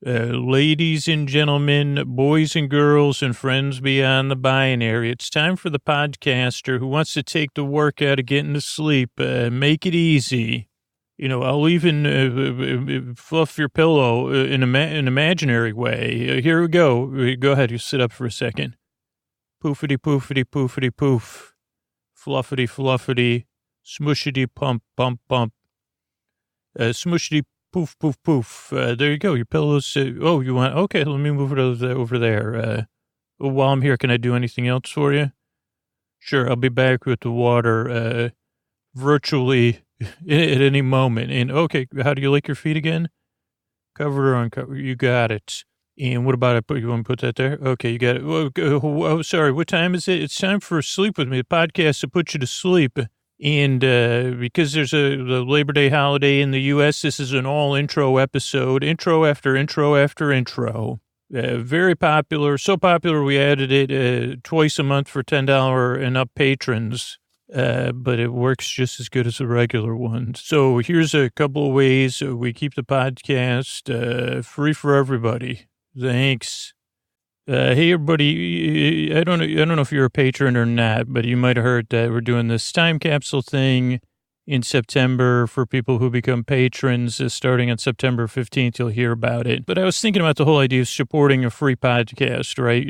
Ladies and gentlemen, boys and girls, and friends beyond the binary, it's time for the podcaster who wants to take the work out of getting to sleep. Make it easy. I'll even fluff your pillow in an imaginary way. Here we go. Go ahead. You sit up for a second. Poofity, poofity, poofity, poof. Fluffity, fluffity. Smushity, pump, pump, pump. Smushity, poof, poof, poof. There you go. Your pillow's, okay, let me move it over there. While I'm here, can I do anything else for you? Sure, I'll be back with the water, virtually at any moment. And okay, how do you lick your feet again? Cover or uncover? You got it. And what about it? You want to put that there? Okay, you got it. Oh, sorry. What time is it? It's time for Sleep With Me, a podcast to put you to sleep. And because there's the Labor Day holiday in the U.S., this is an all-intro episode, intro after intro after intro. Very popular, so popular we added it twice a month for $10 and up patrons, but it works just as good as the regular one. So here's a couple of ways we keep the podcast free for everybody. Thanks. Hey, everybody. I don't know if you're a patron or not, but you might have heard that we're doing this time capsule thing in September for people who become patrons. Starting on September 15th, you'll hear about it. But I was thinking about the whole idea of supporting a free podcast, right?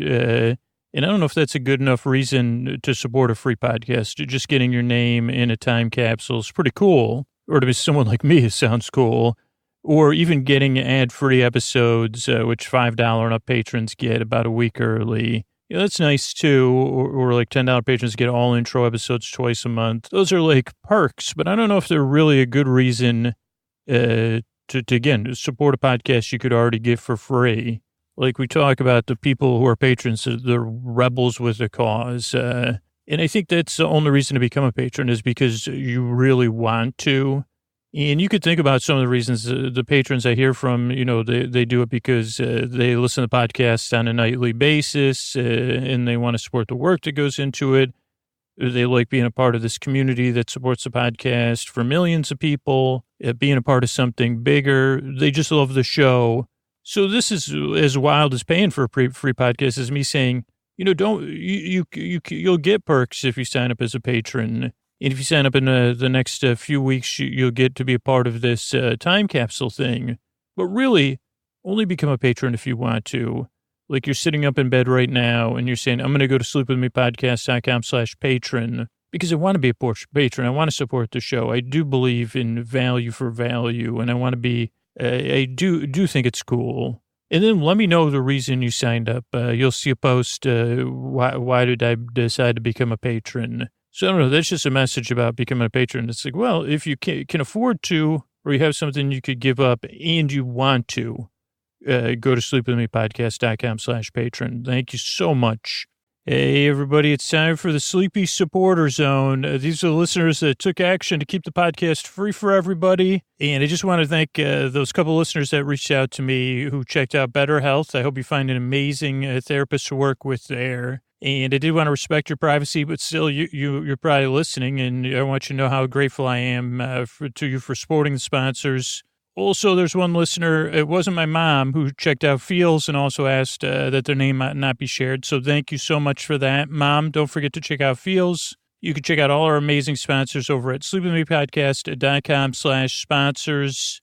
And I don't know if that's a good enough reason to support a free podcast. Just getting your name in a time capsule is pretty cool. Or to be someone like me, it sounds cool. Or even getting ad-free episodes, which $5 and up patrons get about a week early. That's nice, too. Or like $10 patrons get all intro episodes twice a month. Those are like perks, but I don't know if they're really a good reason to again, support a podcast you could already get for free. Like we talk about the people who are patrons, they're rebels with the cause. And I think that's the only reason to become a patron is because you really want to. And you could think about some of the reasons the patrons I hear from, they do it because they listen to podcasts on a nightly basis and they want to support the work that goes into it. They like being a part of this community that supports the podcast for millions of people, being a part of something bigger. They just love the show. So this is as wild as paying for a free podcast as me saying, you'll get perks if you sign up as a patron. And if you sign up in the next few weeks, you'll get to be a part of this time capsule thing. But really, only become a patron if you want to. Like you're sitting up in bed right now and you're saying, I'm going to go to sleepwithmepodcast.com/patron because I want to be a patron. I want to support the show. I do believe in value for value, and I want to be, I do think it's cool. And then let me know the reason you signed up. You'll see a post, why did I decide to become a patron? So I don't know, that's just a message about becoming a patron. It's like, well, if you can afford to, or you have something you could give up and you want to, go to sleepwithmepodcast.com/patron. Thank you so much. Hey, everybody, it's time for the Sleepy Supporter Zone. These are the listeners that took action to keep the podcast free for everybody. And I just want to thank those couple listeners that reached out to me who checked out Better Health. I hope you find an amazing therapist to work with there. And I did want to respect your privacy, but still, you're probably listening, and I want you to know how grateful I am to you for supporting the sponsors. Also, there's one listener, it wasn't my mom, who checked out Feels and also asked that their name might not be shared. So thank you so much for that. Mom, don't forget to check out Feels. You can check out all our amazing sponsors over at sleepwithmepodcast.com/sponsors.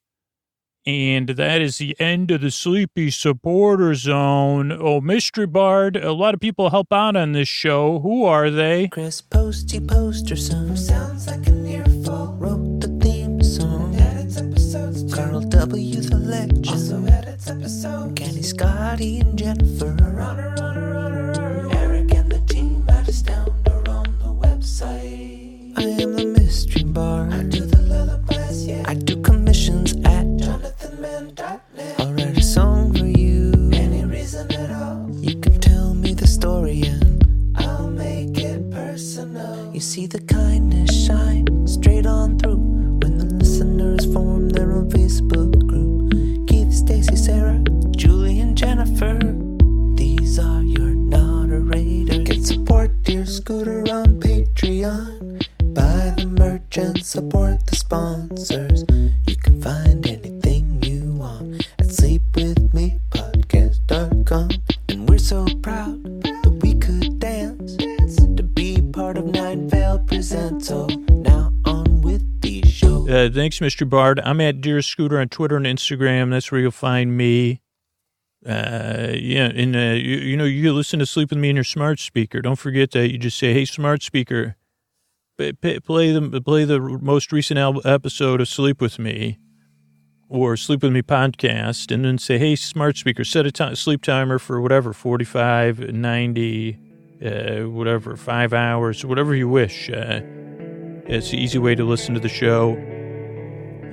And that is the end of the Sleepy Supporter Zone. Oh, Mystery Bard, a lot of people help out on this show. Who are they? Chris Posty Posterson, sounds like an earful, wrote the theme song, edits episodes. Carl W. the Legend, also edits episodes. Kenny, Scotty, and Jennifer, runner. Eric and the team at Astound are on the website. I am the Mystery Bard, I do the lullabies, yeah. I do commissions at JonathanMann.net. I'll write a song for you, any reason at all. You can tell me the story and I'll make it personal. You see the kindness shine straight on through when the listeners form their own Facebook group. Keith, Stacy, Sarah, Julie, and Jennifer, these are your Thanks, Mr. Bard. I'm at Dear Scooter on Twitter and Instagram. That's where you'll find me. Yeah, and you can listen to Sleep With Me in your smart speaker. Don't forget that. You just say, hey, smart speaker, play the most recent episode of Sleep With Me or Sleep With Me podcast, and then say, hey, smart speaker, set a sleep timer for whatever, 45, 90, whatever, 5 hours, whatever you wish. It's an easy way to listen to the show.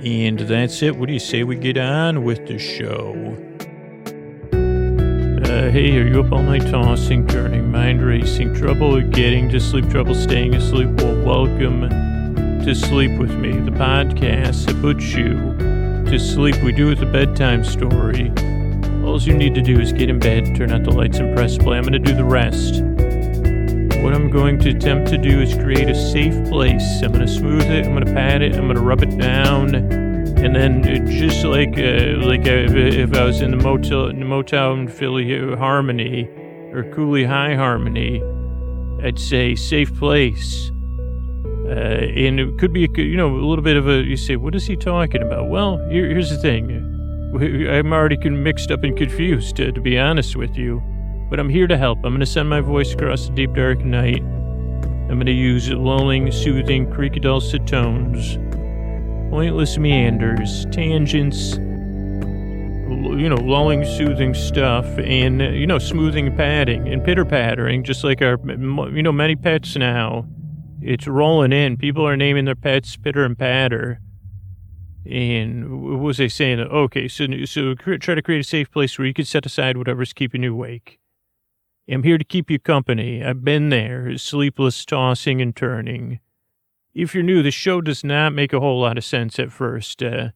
And that's it. What do you say we get on with the show? Hey, are you up all night tossing, turning, mind racing, trouble getting to sleep, trouble staying asleep? Well, welcome to Sleep With Me, the podcast that puts you to sleep. We do it with a bedtime story. All you need to do is get in bed, turn out the lights, and press play. I'm going to do the rest. What I'm going to attempt to do is create a safe place. I'm going to smooth it, I'm going to pat it, I'm going to rub it down, and then just like if I was in the Motown Philly Harmony or Cooley High Harmony, I'd say safe place. And it could be, a little bit of you say, what is he talking about? Well, here's the thing. I'm already mixed up and confused, to be honest with you. But I'm here to help. I'm going to send my voice across the deep, dark night. I'm going to use lulling, soothing, creaky, dulcet tones, pointless meanders, tangents, lulling, soothing stuff, and, smoothing, padding, and pitter-pattering, just like our, many pets now. It's rolling in. People are naming their pets Pitter and Patter. And what was I saying? Okay, so try to create a safe place where you can set aside whatever's keeping you awake. I'm here to keep you company. I've been there, sleepless tossing and turning. If you're new, the show does not make a whole lot of sense at first. So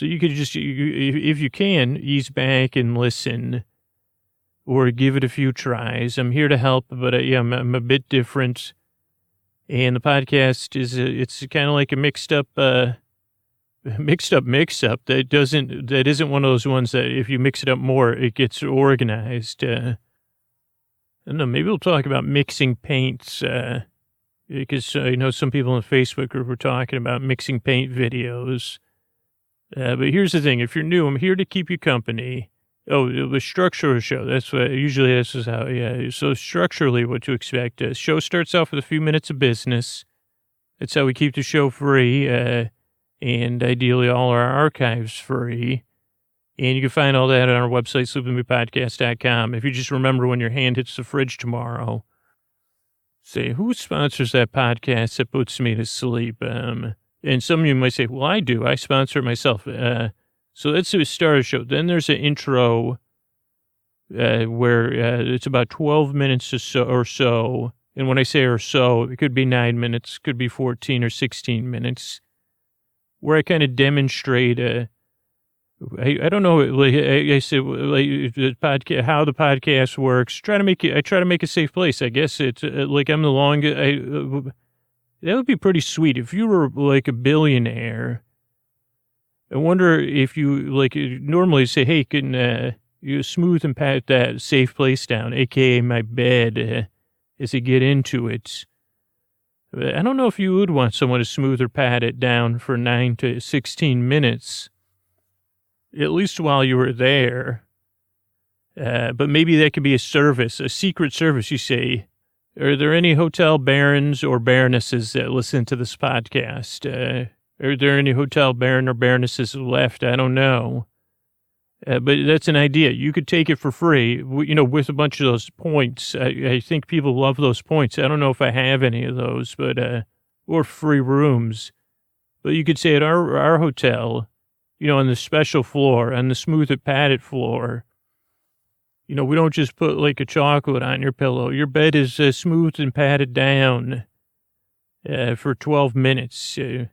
you could just, if you can, ease back and listen or give it a few tries. I'm here to help, but I'm a bit different. And the podcast is, it's kind of like a mixed up that isn't one of those ones that if you mix it up more, it gets organized. I don't know, maybe we'll talk about mixing paints, because some people on the Facebook group were talking about mixing paint videos. But here's the thing. If you're new, I'm here to keep you company. Oh, the structure of the show. That's what, usually this is how, yeah. So structurally, what to expect. The show starts off with a few minutes of business. That's how we keep the show free, and ideally all our archives free. And you can find all that on our website, sleepwithmepodcast.com. If you just remember when your hand hits the fridge tomorrow, say, who sponsors that podcast that puts me to sleep? And some of you might say, well, I do. I sponsor it myself. So let's start a show. Then there's an intro where it's about 12 minutes or so. And when I say or so, it could be 9 minutes, could be 14 or 16 minutes, where I kind of demonstrate I don't know, like I said, like the podcast, how the podcast works. I try to make a safe place. I guess it's like I'm the longest. That would be pretty sweet if you were like a billionaire. I wonder if you normally say, hey, can you smooth and pat that safe place down, aka my bed, as you get into it. I don't know if you would want someone to smooth or pat it down for 9 to 16 minutes. At least while you were there. But maybe that could be a service, a secret service, you say. Are there any hotel barons or baronesses that listen to this podcast? Are there any hotel baron or baronesses left? I don't know. But that's an idea. You could take it for free, with a bunch of those points. I think people love those points. I don't know if I have any of those, but or free rooms. But you could say at our hotel, on the special floor, on the smooth and padded floor, we don't just put like a chocolate on your pillow. Your bed is smooth and padded down for 12 minutes. And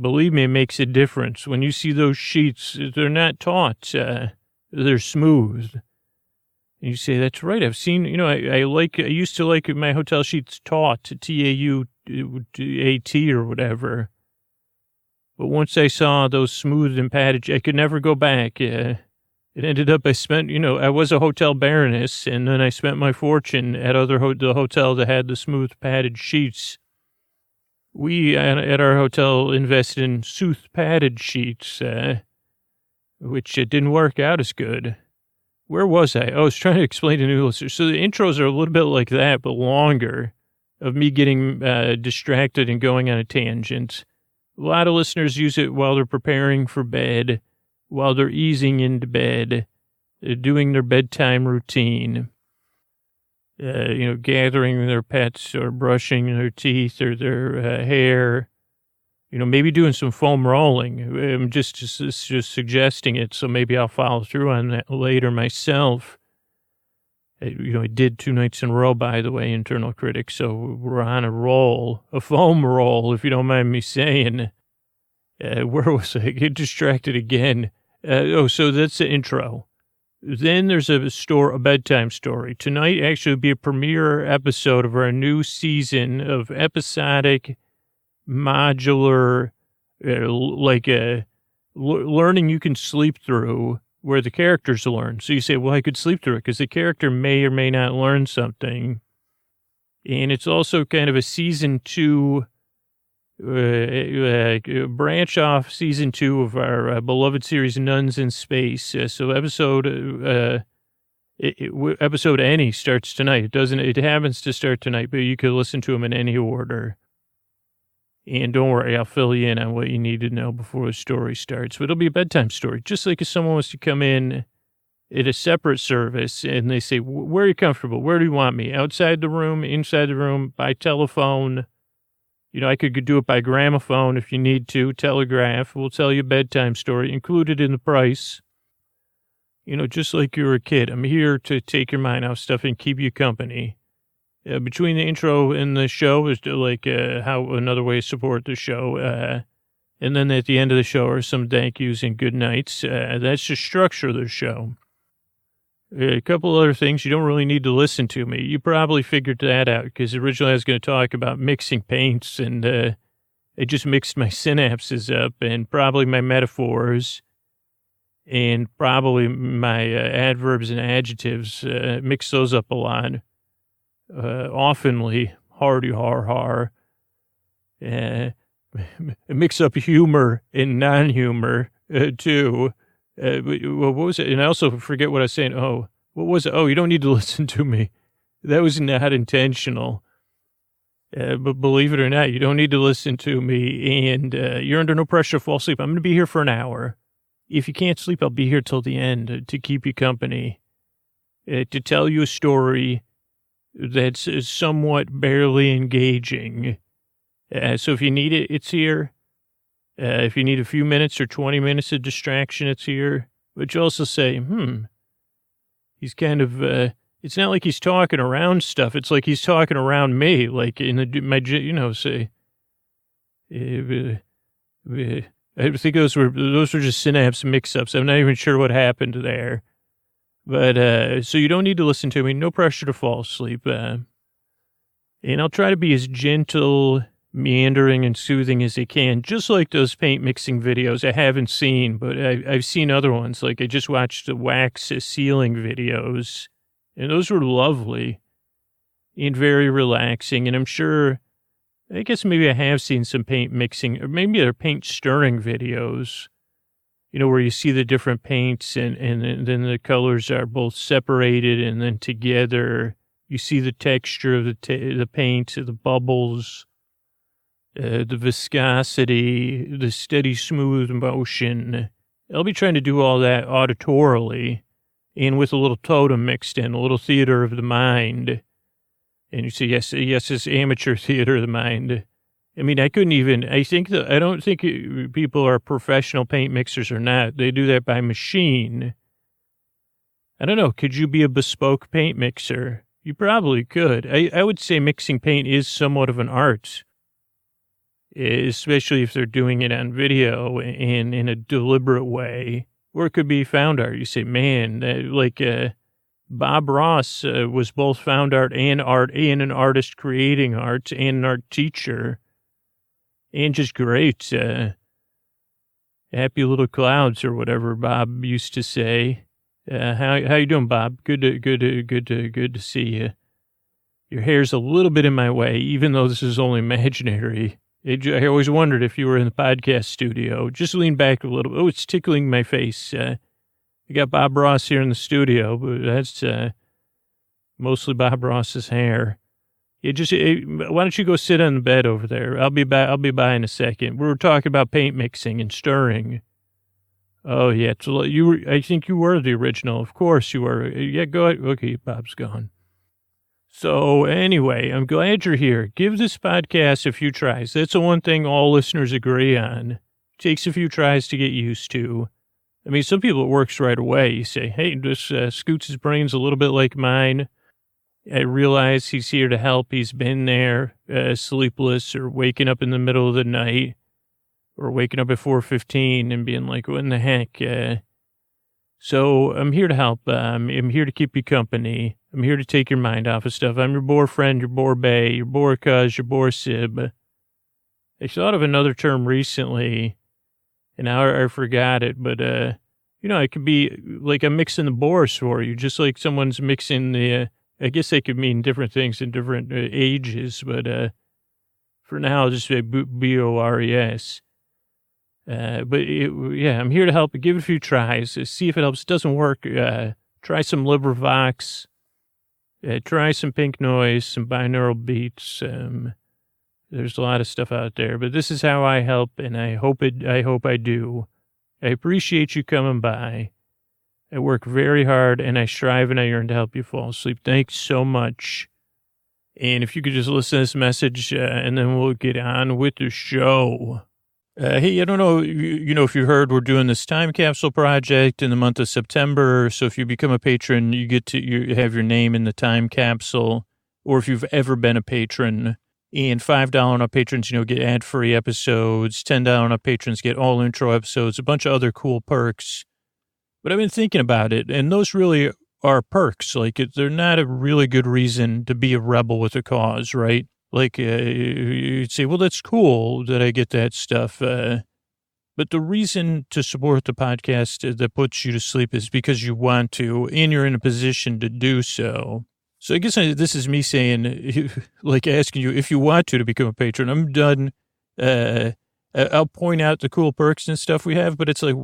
believe me, it makes a difference. When you see those sheets, they're not taut. They're smooth. And you say, that's right. I've seen, I used to like my hotel sheets taut, T-A-U-A-T or whatever. But once I saw those smooth and padded, I could never go back. It ended up, I spent, I was a hotel baroness, and then I spent my fortune at the hotel that had the smooth padded sheets. We at our hotel invested in Sooth padded sheets, which didn't work out as good. Where was I? I was trying to explain to new listeners. So the intros are a little bit like that, but longer, of me getting distracted and going on a tangent. A lot of listeners use it while they're preparing for bed, while they're easing into bed, doing their bedtime routine, gathering their pets or brushing their teeth or their hair, maybe doing some foam rolling. I'm just suggesting it, so maybe I'll follow through on that later myself. I did 2 nights in a row, by the way, internal critic, so we're on a roll, a foam roll, if you don't mind me saying. Where was I? Get distracted again. So that's the intro. Then there's a bedtime story. Tonight actually will be a premiere episode of our new season of episodic, modular, learning you can sleep through, where the characters learn. So you say, well, I could sleep through it because the character may or may not learn something. And it's also kind of a season 2, branch off season 2 of our beloved series, Nuns in Space. So episode any starts tonight. It happens to start tonight, but you could listen to them in any order. And don't worry, I'll fill you in on what you need to know before the story starts. But it'll be a bedtime story, just like if someone wants to come in at a separate service and they say, where are you comfortable? Where do you want me? Outside the room, inside the room, by telephone? I could do it by gramophone if you need to, telegraph. We'll tell you a bedtime story, included in the price. Just like you're a kid. I'm here to take your mind off stuff and keep you company. Between the intro and the show is how another way to support the show. And then at the end of the show are some thank yous and good nights. That's the structure of the show. A couple other things. You don't really need to listen to me. You probably figured that out because originally I was going to talk about mixing paints and it just mixed my synapses up and probably my metaphors and probably my adverbs and adjectives. Mix those up a lot. Oftenly, hardy har. Mix up humor and non-humor, too. What was it? And I also forget what I was saying. Oh, what was it? Oh, you don't need to listen to me. That was not intentional. But believe it or not, you don't need to listen to me. And you're under no pressure to fall asleep. I'm going to be here for an hour. If you can't sleep, I'll be here till the end to keep you company. To tell you a story that's somewhat barely engaging. So if you need it, it's here. If you need a few minutes or 20 minutes of distraction, it's here. But you also say, he's kind of, it's not like he's talking around stuff. It's like he's talking around me, like in say, I think those were just synapse mix-ups. I'm not even sure what happened there. But, so you don't need to listen to me. No pressure to fall asleep. And I'll try to be as gentle, meandering, and soothing as I can, just like those paint mixing videos I haven't seen, but I've seen other ones. Like I just watched the wax sealing videos, and those were lovely and very relaxing. And I'm sure, I guess maybe I have seen some paint mixing, or maybe they're paint stirring videos. Where you see the different paints and then the colors are both separated and then together. You see the texture of the paint, the bubbles, the viscosity, the steady, smooth motion. I'll be trying to do all that auditorily and with a little totem mixed in, a little theater of the mind. And you say, yes, it's amateur theater of the mind. I mean, I don't think people are professional paint mixers or not. They do that by machine. I don't know. Could you be a bespoke paint mixer? You probably could. I would say mixing paint is somewhat of an art, especially if they're doing it on video and in a deliberate way. Or it could be found art. You say, man, Bob Ross was both found art and an artist creating art and an art teacher. And just great, happy little clouds or whatever Bob used to say. How you doing, Bob? Good to see you. Your hair's a little bit in my way, even though this is only imaginary. I always wondered if you were in the podcast studio. Just lean back a little. Oh, it's tickling my face. I got Bob Ross here in the studio, but that's mostly Bob Ross's hair. Why don't you go sit on the bed over there? I'll be back. I'll be by in a second. We were talking about paint mixing and stirring. Oh yeah, so I think you were the original. Of course you were. Yeah, go ahead. Okay, Bob's gone. So anyway, I'm glad you're here. Give this podcast a few tries. That's the one thing all listeners agree on. Takes a few tries to get used to. I mean, some people it works right away. You say, hey, this Scoots' brain's a little bit like mine. I realize he's here to help. He's been there, sleepless or waking up in the middle of the night or waking up at 4:15 and being like, what in the heck? So I'm here to help. I'm here to keep you company. I'm here to take your mind off of stuff. I'm your boar friend, your boar bae, your boar cuz, your boar sib. I thought of another term recently, and now I forgot it, but, it could be like I'm mixing the boars for you, just like someone's mixing the, I guess they could mean different things in different ages, but for now, I'll just say BORES. I'm here to help. Give it a few tries. See if it helps. It doesn't work. Try some LibriVox. Try some pink noise, some binaural beats. There's a lot of stuff out there, but this is how I help, and I hope I do. I appreciate you coming by. I work very hard, and I strive and I yearn to help you fall asleep. Thanks so much. And if you could just listen to this message, and then we'll get on with the show. Hey, I don't know, if you heard, we're doing this time capsule project in the month of September. So if you become a patron, you have your name in the time capsule. Or if you've ever been a patron, and $5 and up patrons, get ad-free episodes. $10 and up patrons get all intro episodes, a bunch of other cool perks. But I've been thinking about it, and those really are perks. Like, they're not a really good reason to be a rebel with a cause, right? Like, you'd say, well, that's cool that I get that stuff. But the reason to support the podcast that puts you to sleep is because you want to, and you're in a position to do so. So I guess this is me saying, like asking you if you want to become a patron. I'm done. I'll point out the cool perks and stuff we have, but it's like,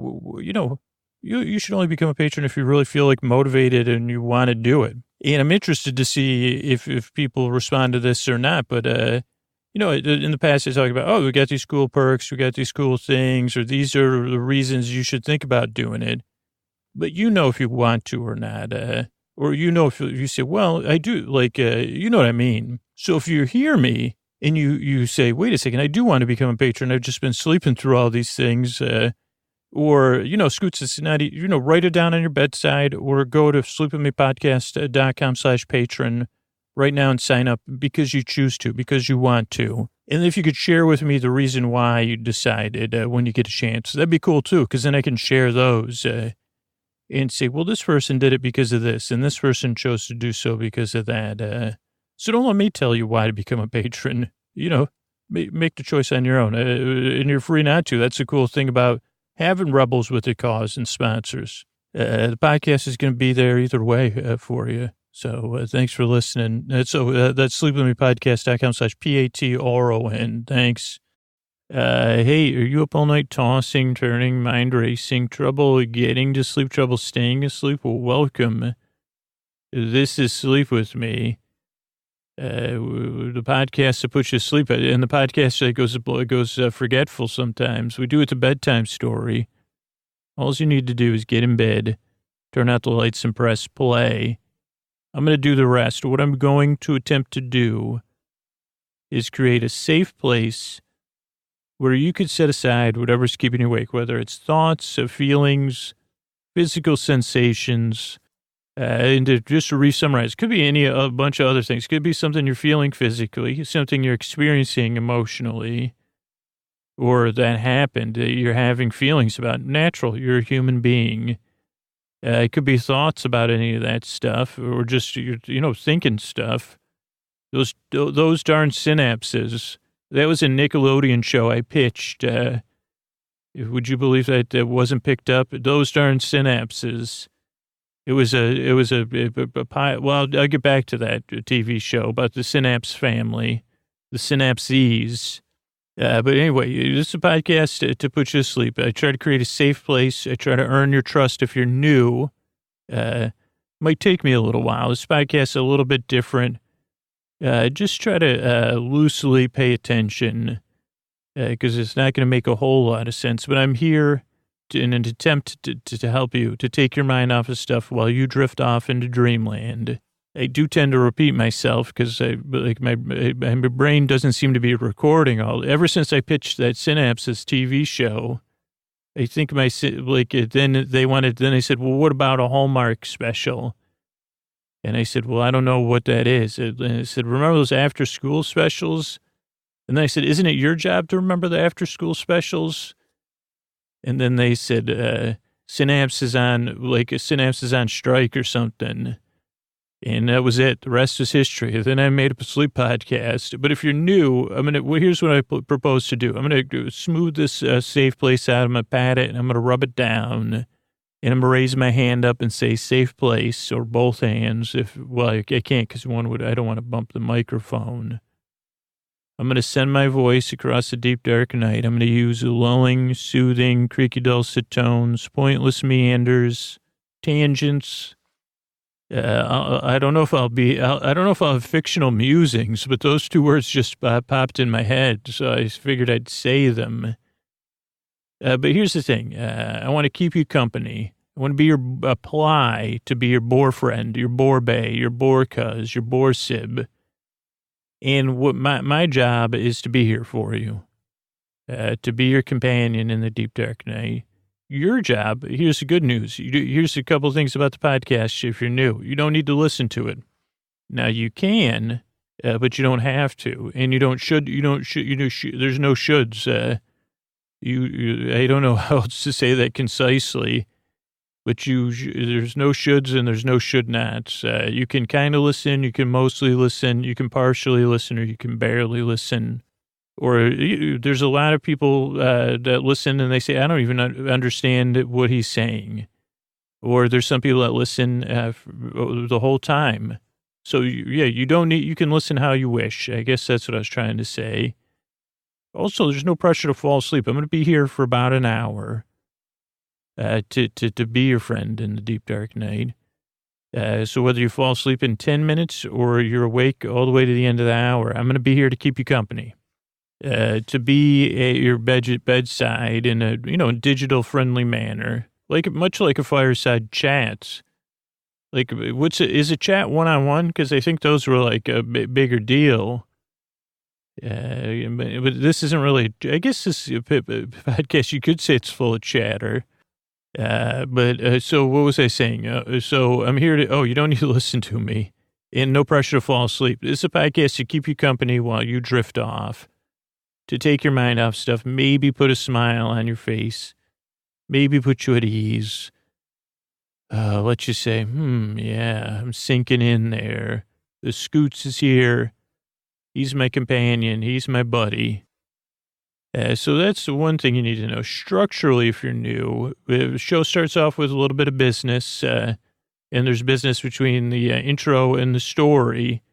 you should only become a patron if you really feel like motivated and you want to do it. And I'm interested to see if people respond to this or not. But, in the past, they talk about, we got these cool perks, we got these cool things, or these are the reasons you should think about doing it. But if you want to or not, or if you say, well, I do, like, you know what I mean. So if you hear me and you say, wait a second, I do want to become a patron. I've just been sleeping through all these things, or, Scoots, it's not, write it down on your bedside or go to sleepwithmepodcast.com/patron right now and sign up because you choose to, because you want to. And if you could share with me the reason why you decided when you get a chance, that'd be cool too, because then I can share those and say, well, this person did it because of this, and this person chose to do so because of that. So don't let me tell you why to become a patron. Make the choice on your own, and you're free not to. That's the cool thing about having rebels with a cause and sponsors. The podcast is going to be there either way for you. So thanks for listening. That's sleepwithmepodcast.com/PATRON. Thanks. Hey, are you up all night tossing, turning, mind racing, trouble getting to sleep, trouble staying asleep? Well, welcome. This is Sleep With Me. The podcast that puts you to sleep, and the podcast that goes forgetful sometimes. We do it a bedtime story. All you need to do is get in bed, turn out the lights, and press play. I'm going to do the rest. What I'm going to attempt to do is create a safe place where you could set aside whatever's keeping you awake, whether it's thoughts, feelings, physical sensations. And just to re-summarize, it could be a bunch of other things. It could be something you're feeling physically, something you're experiencing emotionally, or that happened, that you're having feelings about. Natural, you're a human being. It could be thoughts about any of that stuff, or just, thinking stuff. Those darn synapses. That was a Nickelodeon show I pitched. Would you believe that wasn't picked up? Those darn synapses. It was a well, I'll get back to that TV show about the Synapse family, the Synapses. But anyway, this is a podcast to put you to sleep. I try to create a safe place. I try to earn your trust if you're new. Might take me a little while. This podcast is a little bit different. Just try to loosely pay attention because it's not going to make a whole lot of sense. But I'm here in an attempt to help you, to take your mind off of stuff while you drift off into dreamland. I do tend to repeat myself because my brain doesn't seem to be recording ever since I pitched that Synapses TV show. I think then they said, well, what about a Hallmark special? And I said, well, I don't know what that is. And I said, remember those after school specials? And then I said, isn't it your job to remember the after school specials? And then they said, Synapse is on strike or something. And that was it. The rest is history. Then I made up a sleep podcast. But if you're new, here's what I propose to do. I'm going to smooth this safe place out. I'm going to pat it and I'm going to rub it down. And I'm going to raise my hand up and say safe place, or both hands. I can't because I don't want to bump the microphone. I'm going to send my voice across the deep, dark night. I'm going to use lulling, soothing, creaky, dulcet tones, pointless meanders, tangents. I don't know if I'll have fictional musings, but those two words just popped in my head, so I figured I'd say them. But here's the thing. I want to keep you company. I want to be your apply to be your boyfriend, your borbay, your borcuz, your borsib. And what my job is to be here for you, to be your companion in the deep, dark night. Your job, here's the good news. Here's a couple of things about the podcast if you're new. You don't need to listen to it. Now, you can, but you don't have to. And there's no shoulds. I don't know how else to say that concisely, but there's no shoulds and there's no should nots. You can kind of listen, you can mostly listen, you can partially listen, or you can barely listen. Or there's a lot of people that listen and they say, I don't even understand what he's saying. Or there's some people that listen the whole time. So, you can listen how you wish. I guess that's what I was trying to say. Also, there's no pressure to fall asleep. I'm going to be here for about an hour to be your friend in the deep, dark night. So whether you fall asleep in 10 minutes or you're awake all the way to the end of the hour, I'm going to be here to keep you company. To be at your bedside in a, digital friendly manner, much like a fireside chat. Is a chat one-on-one? Because I think those were like a bigger deal. But this isn't really, I guess this podcast, you could say it's full of chatter. So what was I saying? So I'm here you don't need to listen to me, and no pressure to fall asleep. This is a podcast to keep you company while you drift off. To take your mind off stuff, maybe put a smile on your face, maybe put you at ease. Let you say, yeah, I'm sinking in there. The Scoots is here. He's my companion. He's my buddy. So that's the one thing you need to know. Structurally, if you're new, the show starts off with a little bit of business, and there's business between the intro and the story.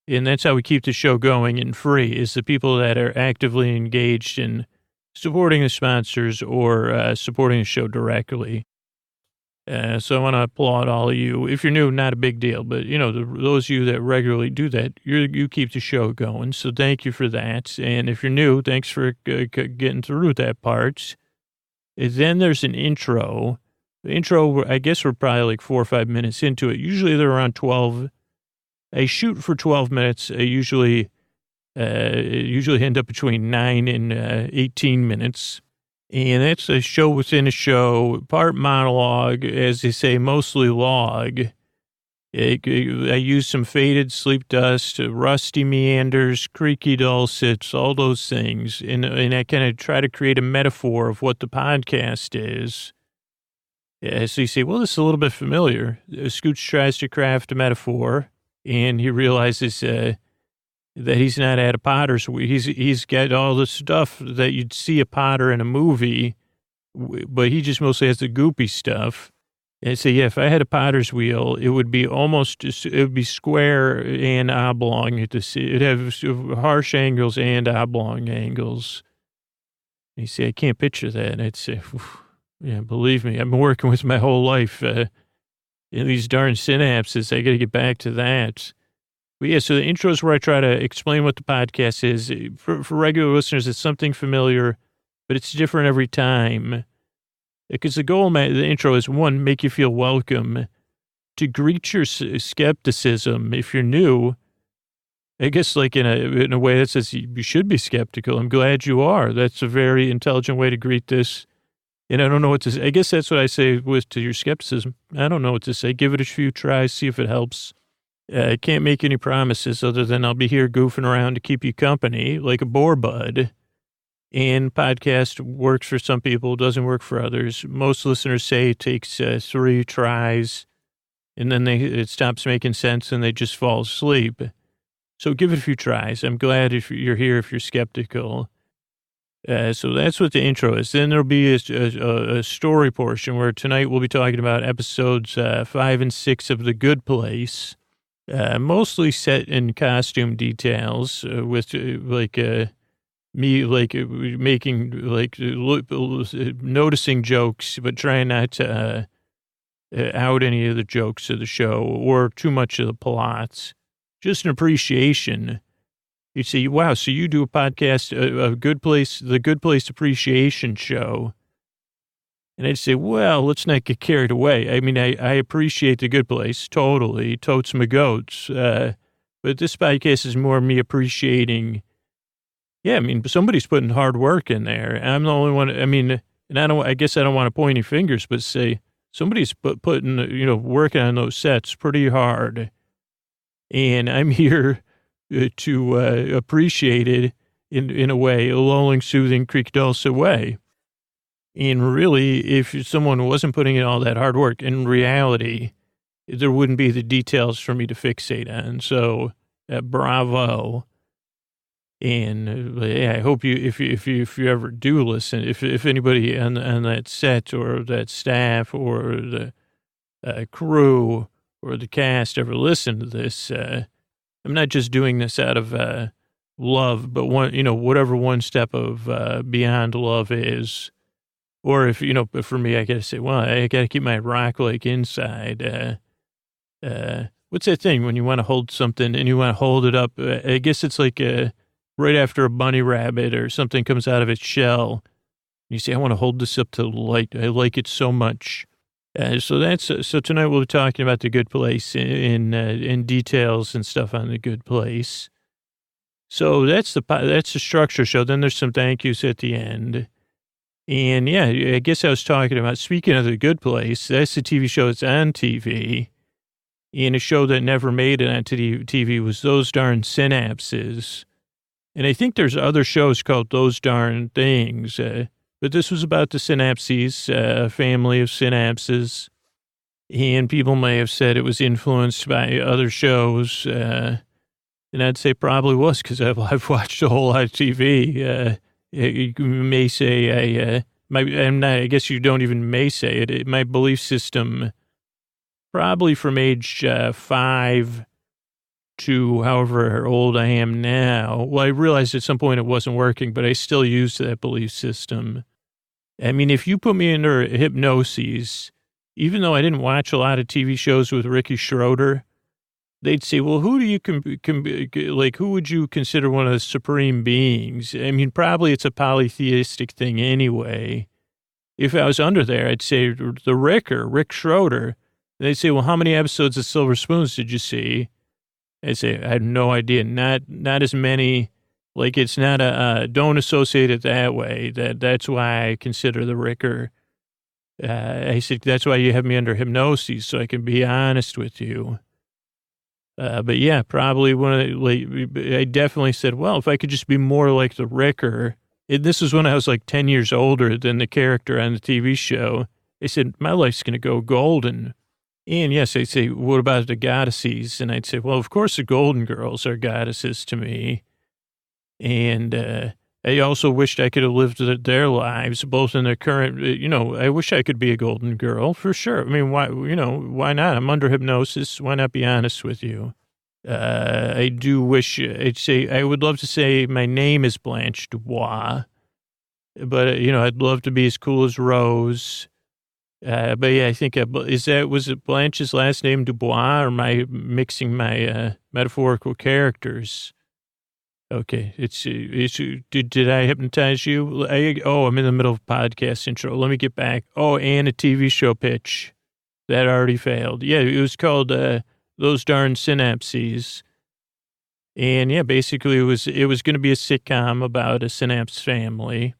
And that's how we keep the show going and free, is the people that are actively engaged in supporting the sponsors or supporting the show directly. So I want to applaud all of you. If you're new, not a big deal, but those of you that regularly do that, you keep the show going. So thank you for that. And if you're new, thanks for getting through that part. And then there's an intro. The intro, I guess we're probably like 4 or 5 minutes into it. Usually they're around 12. I shoot for 12 minutes. I usually end up between 9 and 18 minutes. And that's a show within a show, part monologue, as they say, mostly log. I use some faded sleep dust, rusty meanders, creaky dulcets, all those things. And I kind of try to create a metaphor of what the podcast is. So you say, well, this is a little bit familiar. Scooch tries to craft a metaphor, and he realizes that he's not at a potter's. He's got all the stuff that you'd see a potter in a movie, but he just mostly has the goopy stuff. And so, if I had a potter's wheel, it would be square and oblong. It'd have harsh angles and oblong angles. And you say, I can't picture that. And I'd say, yeah, believe me, I've been working with my whole life. These darn synapses, I got to get back to that. But yeah, so the intro is where I try to explain what the podcast is. For regular listeners, it's something familiar, but it's different every time. Because the goal of the intro is, one, make you feel welcome, to greet your skepticism. If you're new, I guess like in a way that says you should be skeptical. I'm glad you are. That's a very intelligent way to greet this. And I don't know what to say. I guess that's what I say with to your skepticism. I don't know what to say. Give it a few tries, see if it helps. I can't make any promises other than I'll be here goofing around to keep you company like a bore bud. And podcast works for some people, doesn't work for others. Most listeners say it takes 3 tries, and then it stops making sense and they just fall asleep. So give it a few tries. I'm glad if you're here if you're skeptical. So that's what the intro is. Then there'll be a story portion where tonight we'll be talking about episodes 5 and 6 of The Good Place. Mostly set in costume details with me making noticing jokes, but trying not to out any of the jokes of the show or too much of the plots. Just an appreciation. You see, wow, so you do a podcast, a Good Place, the Good Place Appreciation Show. And I'd say, well, let's not get carried away. I mean, I appreciate the Good Place, totally, totes my goats. But this podcast is more me appreciating, yeah, I mean, somebody's putting hard work in there. I'm the only one, I mean, and I guess I don't want to point any fingers, but say somebody's putting, working on those sets pretty hard. And I'm here to appreciate it in a way, a lulling, soothing, creak dulcet way. And really, if someone wasn't putting in all that hard work, in reality, there wouldn't be the details for me to fixate on. So, bravo. And yeah, I hope if you ever do listen, if anybody on that set or that staff or the crew or the cast ever listen to this, I'm not just doing this out of love, but whatever one step of beyond love is. Or if, for me, I got to say, well, I got to keep my rock like inside. What's that thing when you want to hold something and you want to hold it up? I guess it's like right after a bunny rabbit or something comes out of its shell. You say, I want to hold this up to the light. I like it so much. So tonight we'll be talking about The Good Place in details and stuff on The Good Place. So that's the structure show. Then there's some thank yous at the end. And yeah, I guess I was talking about, speaking of The Good Place, that's the TV show that's on TV. And a show that never made it on TV was Those Darn Synapses. And I think there's other shows called Those Darn Things. But this was about the synapses, a family of synapses. And people may have said it was influenced by other shows. And I'd say probably was because I've watched a whole lot of TV. You may say I guess you don't even may say it. My belief system, probably from age 5 to however old I am now. Well, I realized at some point it wasn't working, but I still used that belief system. I mean, if you put me under hypnosis, even though I didn't watch a lot of TV shows with Ricky Schroeder, they'd say, well, who do you, who would you consider one of the supreme beings? I mean, probably it's a polytheistic thing anyway. If I was under there, I'd say the Rick Schroeder. They'd say, well, how many episodes of Silver Spoons did you see? I'd say, I had no idea. Not as many. Like, it's not don't associate it that way. That's why I consider the Ricker. I said, that's why you have me under hypnosis, so I can be honest with you. But yeah, probably I definitely said, well, if I could just be more like the Ricker. This was when I was like 10 years older than the character on the TV show. I said, my life's going to go golden. And yes, I'd say, what about the goddesses? And I'd say, well, of course the Golden Girls are goddesses to me. And I also wished I could have lived their lives, both in their current, I wish I could be a Golden Girl for sure. I mean, why not? I'm under hypnosis. Why not be honest with you? I do wish I would love to say my name is Blanche Dubois. but, I'd love to be as cool as Rose. But yeah, I think, was it Blanche's last name Dubois, or am I mixing my metaphorical characters? Okay, did I hypnotize you? I'm in the middle of a podcast intro. Let me get back. Oh, and a TV show pitch. That already failed. Yeah, it was called Those Darn Synapses. And yeah, basically it was going to be a sitcom about a synapse family.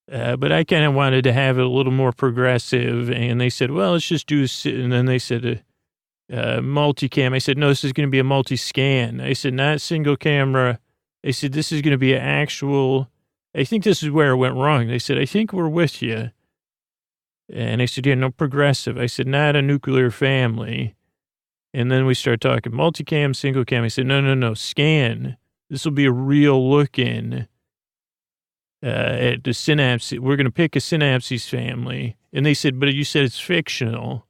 But I kind of wanted to have it a little more progressive. And they said, well, let's just do, and then they said, multicam. I said, no, this is going to be a multi-scan. I said, not single camera. They said, this is going to be an actual, I think this is where it went wrong. They said, I think we're with you. And I said, yeah, no, progressive. I said, not a nuclear family. And then we started talking multicam, single cam. I said, no, scan. This will be a real look in at the synapse. We're going to pick a synapses family. And they said, but you said it's fictional.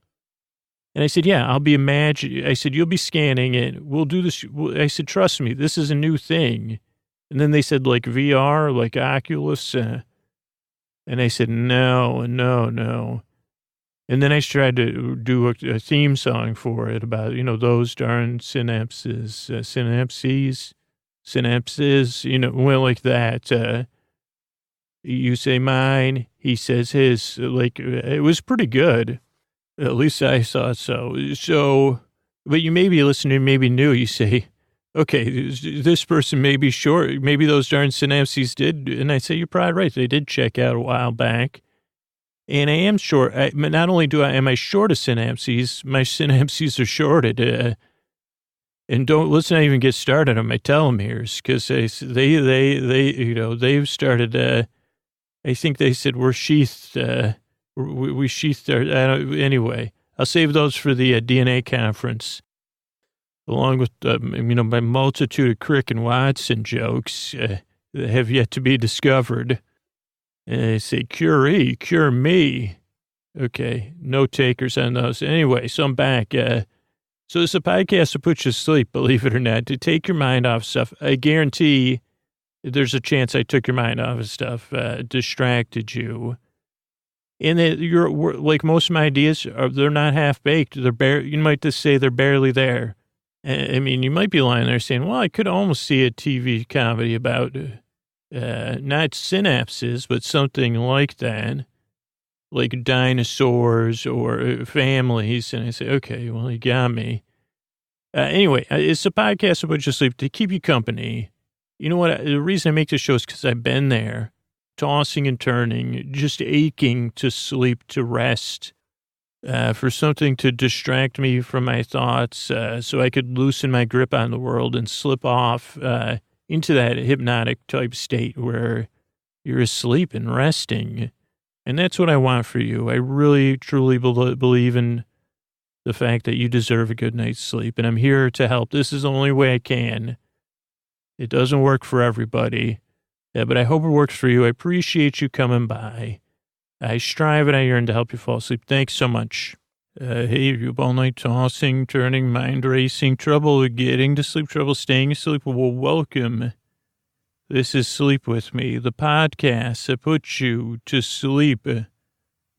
And I said, yeah, I'll be imagining. I said, you'll be scanning it. We'll do this. I said, trust me, this is a new thing. And then they said, like VR, like Oculus. And I said, no. And then I tried to do a theme song for it about, those darn synapses, well, like that. You say mine, he says his. Like, it was pretty good. At least I thought so. So, but you may be listening, maybe new. You say, okay, this person may be short. Maybe those darn synapses did. And I say, you're probably right. They did check out a while back. And I am short. Not only am I short of synapses, my synapses are shorted. And let's not even get started on my telomeres, because they've started, I think they said we're sheathed, we sheathed our, anyway, I'll save those for the DNA conference, along with, my multitude of Crick and Watson jokes that have yet to be discovered. And they say, cure me. Okay, no takers on those. Anyway, so I'm back. So it's a podcast to put you to sleep, believe it or not, to take your mind off stuff. I guarantee there's a chance I took your mind off of stuff, distracted you. And that like most of my ideas, they're not half-baked. You might just say they're barely there. I mean, you might be lying there saying, well, I could almost see a TV comedy about not synapses, but something like that, like dinosaurs or families. And I say, okay, well, you got me. Anyway, it's a podcast about just sleep to keep you company. You know what? The reason I make this show is because I've been there, tossing and turning, just aching to sleep, to rest, for something to distract me from my thoughts, so I could loosen my grip on the world and slip off into that hypnotic type state where you're asleep and resting. And that's what I want for you. I really, truly believe in the fact that you deserve a good night's sleep. And I'm here to help. This is the only way I can. It doesn't work for everybody. Yeah, but I hope it works for you. I appreciate you coming by. I strive and I yearn to help you fall asleep. Thanks so much. Hey, you all night tossing, turning, mind racing, trouble getting to sleep, trouble staying asleep. Well, welcome. This is Sleep With Me, the podcast that puts you to sleep.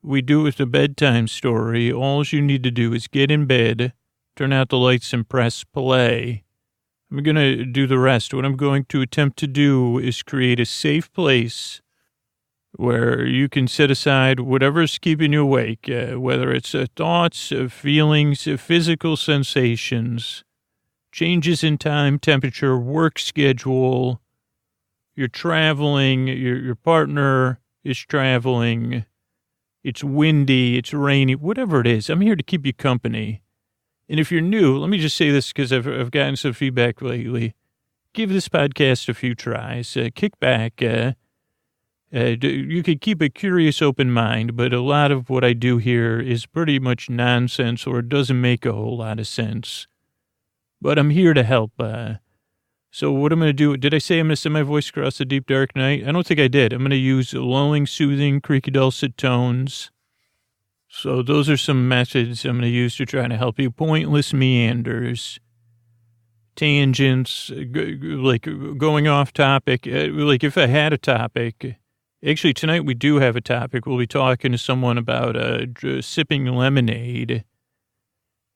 We do it with a bedtime story. All you need to do is get in bed, turn out the lights, and press play. I'm going to do the rest. What I'm going to attempt to do is create a safe place where you can set aside whatever's keeping you awake, whether it's thoughts, feelings, physical sensations, changes in time, temperature, work schedule. You're traveling, your partner is traveling, it's windy, it's rainy, whatever it is. I'm here to keep you company. And if you're new, let me just say this because I've gotten some feedback lately. Give this podcast a few tries. Kick back. You could keep a curious open mind, but a lot of what I do here is pretty much nonsense or it doesn't make a whole lot of sense. But I'm here to help. So what I'm going to do, did I say I'm going to send my voice across the deep, dark night? I don't think I did. I'm going to use lulling, soothing, creaky, dulcet tones. So those are some methods I'm going to use to try to help you. Pointless meanders, tangents, like going off topic. Like if I had a topic Actually, tonight we do have a topic. We'll be talking to someone about sipping lemonade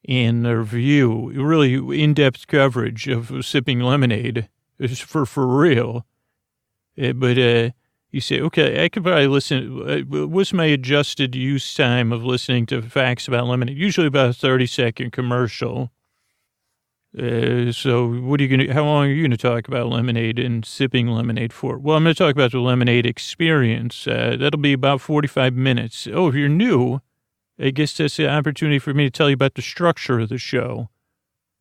and their view, really in-depth coverage of sipping lemonade for real. But you say, okay, I could probably listen. What's my adjusted use time of listening to facts about lemonade? Usually about a 30-second commercial. So what are you going to, how long are you going to talk about lemonade and sipping lemonade for? Well, I'm going to talk about the lemonade experience. That'll be about 45 minutes. Oh, if you're new, I guess that's the opportunity for me to tell you about the structure of the show.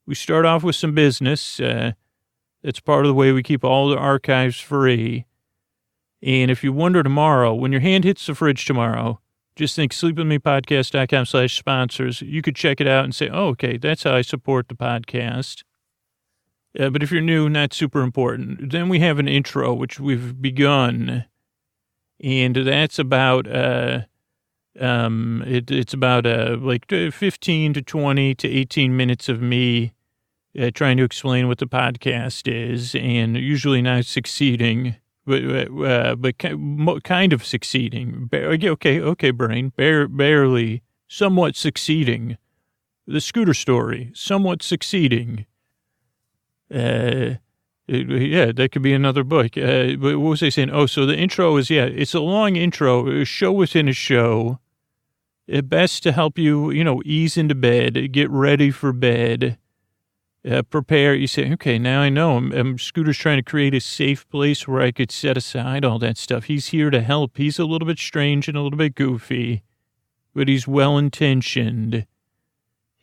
We start off with some business. That's part of the way we keep all the archives free. And if you wonder tomorrow, when your hand hits the fridge tomorrow, just think sleepwithmepodcast.com/sponsors. You could check it out and say, oh, okay, that's how I support the podcast. But if you're new, not super important. Then we have an intro, which we've begun. And that's about, it's about like 15 to 20 to 18 minutes of me trying to explain what the podcast is, and usually not succeeding. But kind of succeeding. Okay, brain. Barely, somewhat succeeding. The scooter story, somewhat succeeding. Yeah, that could be another book. But what was I saying? Oh, so the intro is, it's a long intro, a show within a show. Best to help you, ease into bed, get ready for bed. Prepare. You say, okay, now I know. Scooter's trying to create a safe place where I could set aside all that stuff. He's here to help. He's a little bit strange and a little bit goofy, but he's well-intentioned.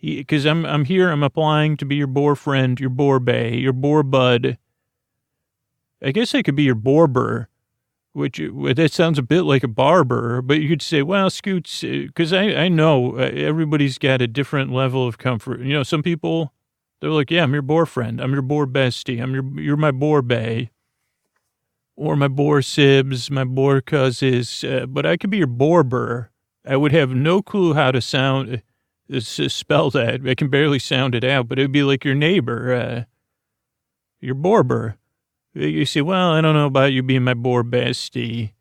Because I'm here, I'm applying to be your boar friend, your boar bae, your boar bud. I guess I could be your borber, which that sounds a bit like a barber, but you could say, well, Scoots, because I know everybody's got a different level of comfort. Some people, they're like, yeah, I'm your boar friend. I'm your boar bestie. You're my boar bae. Or my boar sibs, my boar cousins. But I could be your borber. I would have no clue how to spell that. I can barely sound it out, but it would be like your neighbor, your borber. You say, well, I don't know about you being my boar bestie,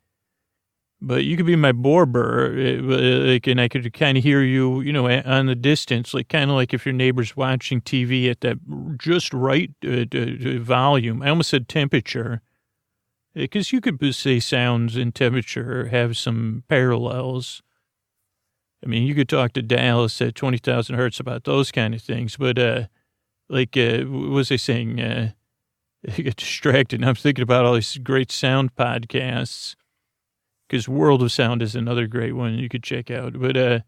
but you could be my borber, and I could kind of hear you, on the distance, kind of like if your neighbor's watching TV at that just right volume. I almost said temperature, because you could say sounds and temperature have some parallels. I mean, you could talk to Dallas at 20,000 hertz about those kind of things, but what was I saying? I get distracted, and I'm thinking about all these great sound podcasts. Because World of Sound is another great one you could check out. But,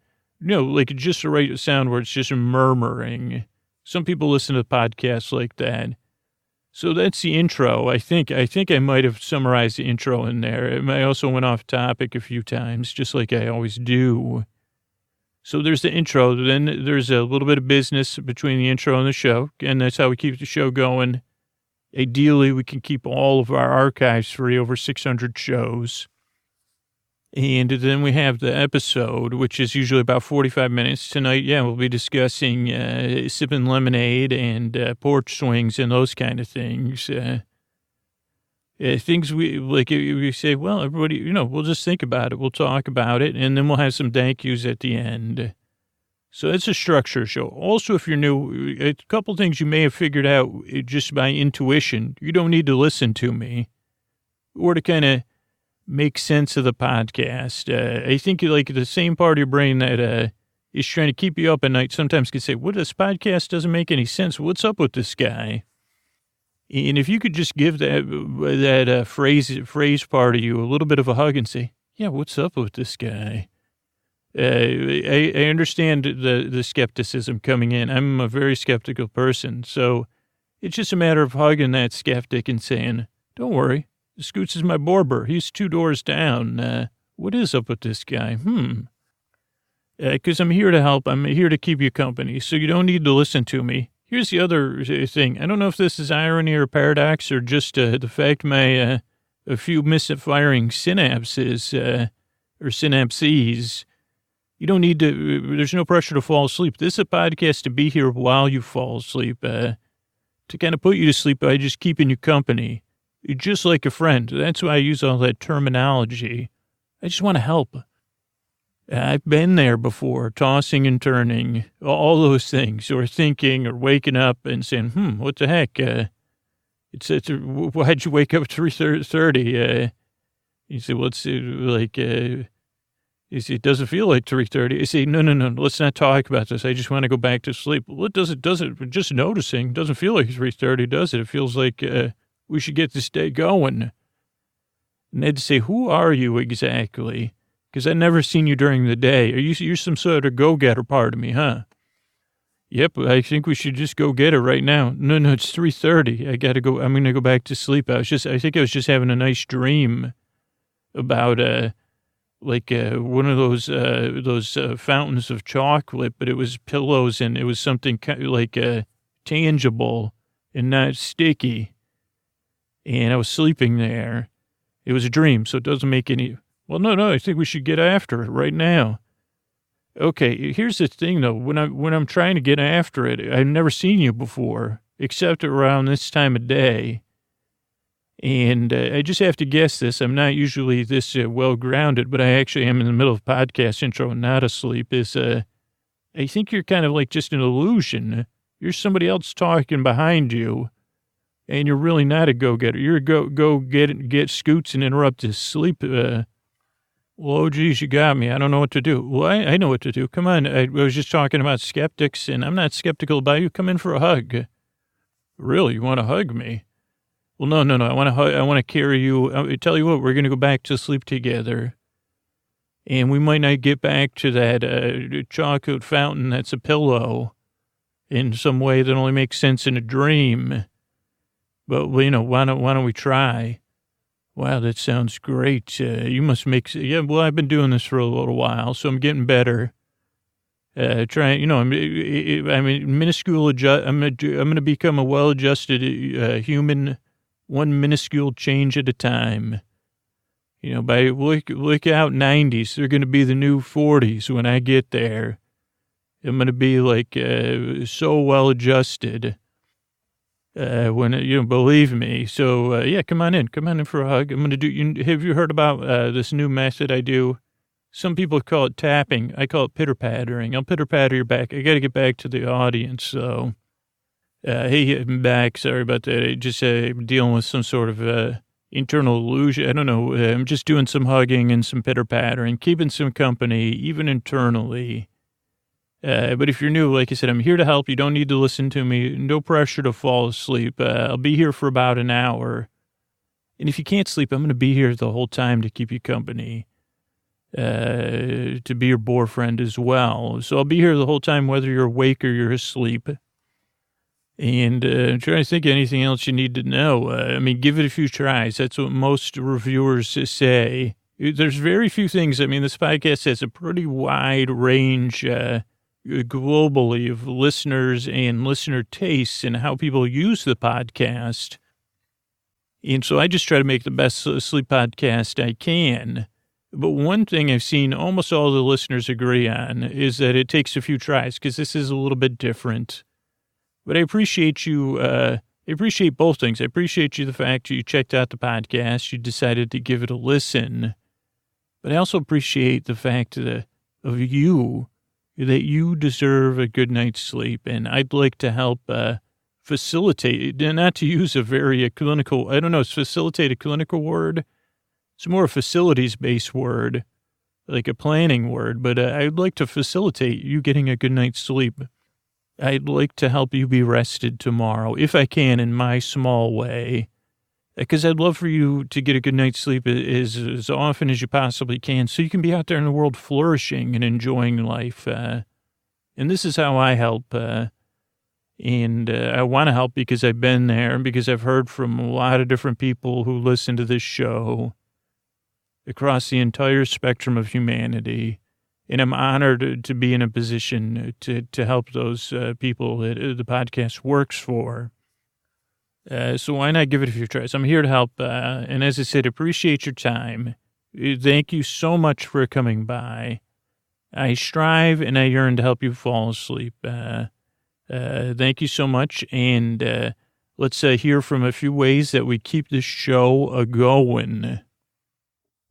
just the right sound where it's just murmuring. Some people listen to podcasts like that. So that's the intro. I think I might have summarized the intro in there. I also went off topic a few times, just like I always do. So there's the intro. Then there's a little bit of business between the intro and the show. And that's how we keep the show going. Ideally, we can keep all of our archives free, over 600 shows. And then we have the episode, which is usually about 45 minutes. Tonight, we'll be discussing sipping lemonade and porch swings and those kind of things. Things we say, well, everybody, we'll just think about it. We'll talk about it, and then we'll have some thank yous at the end. So it's a structure show. Also, if you're new, a couple things you may have figured out just by intuition. You don't need to listen to me or to kind of make sense of the podcast. I think the same part of your brain that is trying to keep you up at night sometimes can say, what, this podcast doesn't make any sense. What's up with this guy? And if you could just give that phrase part of you a little bit of a hug and say, yeah, what's up with this guy? I understand the skepticism coming in. I'm a very skeptical person. So it's just a matter of hugging that skeptic and saying, don't worry. Scoots is my borber. He's 2 doors down. What is up with this guy? Because I'm here to help. I'm here to keep you company. So you don't need to listen to me. Here's the other thing. I don't know if this is irony or paradox or just the fact my a few misfiring synapses or synapses. You don't need to, there's no pressure to fall asleep. This is a podcast to be here while you fall asleep, to kind of put you to sleep by just keeping you company. just like a friend. That's why I use all that terminology. I just want to help. I've been there before, tossing and turning, all those things, or thinking or waking up and saying, what the heck? Why'd you wake up at 3:30? You say, well, it's like, you see, it doesn't feel like 3:30. You say, no, let's not talk about this. I just want to go back to sleep. Well, it doesn't, just noticing, doesn't feel like 3:30, does it? It feels like we should get this day going. And they'd say, who are you exactly? Because I've never seen you during the day. You're some sort of go-getter part of me, huh? Yep, I think we should just go get it right now. No, it's 3:30. I got to go. I'm going to go back to sleep. I think I was just having a nice dream about, one of those fountains of chocolate, but it was pillows and it was something tangible and not sticky. And I was sleeping there. It was a dream, so it doesn't make any... Well, no, I think we should get after it right now. Okay, here's the thing, though. When I'm trying to get after it, I've never seen you before, except around this time of day. And I just have to guess this. I'm not usually this well-grounded, but I actually am in the middle of a podcast intro and not asleep. I think you're kind of like just an illusion. You're somebody else talking behind you, and you're really not a go-getter. You're a get scoots and interrupt his sleep. Well, oh, geez, you got me. I don't know what to do. Well, I know what to do. Come on. I was just talking about skeptics, and I'm not skeptical about you. Come in for a hug. Really? You want to hug me? Well, no. I want to carry you. I tell you what, we're going to go back to sleep together. And we might not get back to that chocolate fountain that's a pillow in some way that only makes sense in a dream. But, why don't we try? Wow, that sounds great. You must make... Yeah, well, I've been doing this for a little while, so I'm getting better. I'm minuscule I'm going to become a well-adjusted human, one minuscule change at a time. By look out 90s, they're going to be the new 40s when I get there. I'm going to be so well-adjusted. Believe me. So, come on in for a hug. I'm going to do, have you heard about, this new method I do? Some people call it tapping. I call it pitter-pattering. I'll pitter-patter your back. I got to get back to the audience. So, hey, I'm back. Sorry about that. I just, dealing with some sort of, internal illusion. I don't know. I'm just doing some hugging and some pitter-pattering, keeping some company, even internally. But if you're new, like I said, I'm here to help. You don't need to listen to me. No pressure to fall asleep. I'll be here for about an hour. And if you can't sleep, I'm going to be here the whole time to keep you company, to be your boyfriend as well. So I'll be here the whole time, whether you're awake or you're asleep. And I'm trying to think of anything else you need to know. Give it a few tries. That's what most reviewers say. There's very few things. This podcast has a pretty wide range, globally, of listeners and listener tastes and how people use the podcast. And so I just try to make the best sleep podcast I can. But one thing I've seen almost all the listeners agree on is that it takes a few tries, because this is a little bit different. But I appreciate you. I appreciate both things. I appreciate you, the fact you checked out the podcast, you decided to give it a listen. But I also appreciate the fact that you deserve a good night's sleep. And I'd like to help facilitate, not to use a very clinical, I don't know, is facilitate a clinical word? It's more a facilities-based word, like a planning word. But I'd like to facilitate you getting a good night's sleep. I'd like to help you be rested tomorrow, if I can, in my small way. Because I'd love for you to get a good night's sleep as often as you possibly can, so you can be out there in the world flourishing and enjoying life. And this is how I help. And I want to help because I've been there and because I've heard from a lot of different people who listen to this show across the entire spectrum of humanity. And I'm honored to be in a position to help those people that the podcast works for. So why not give it a few tries? I'm here to help. And as I said, appreciate your time. Thank you so much for coming by. I strive and I yearn to help you fall asleep. Thank you so much. And let's hear from a few ways that we keep this show going.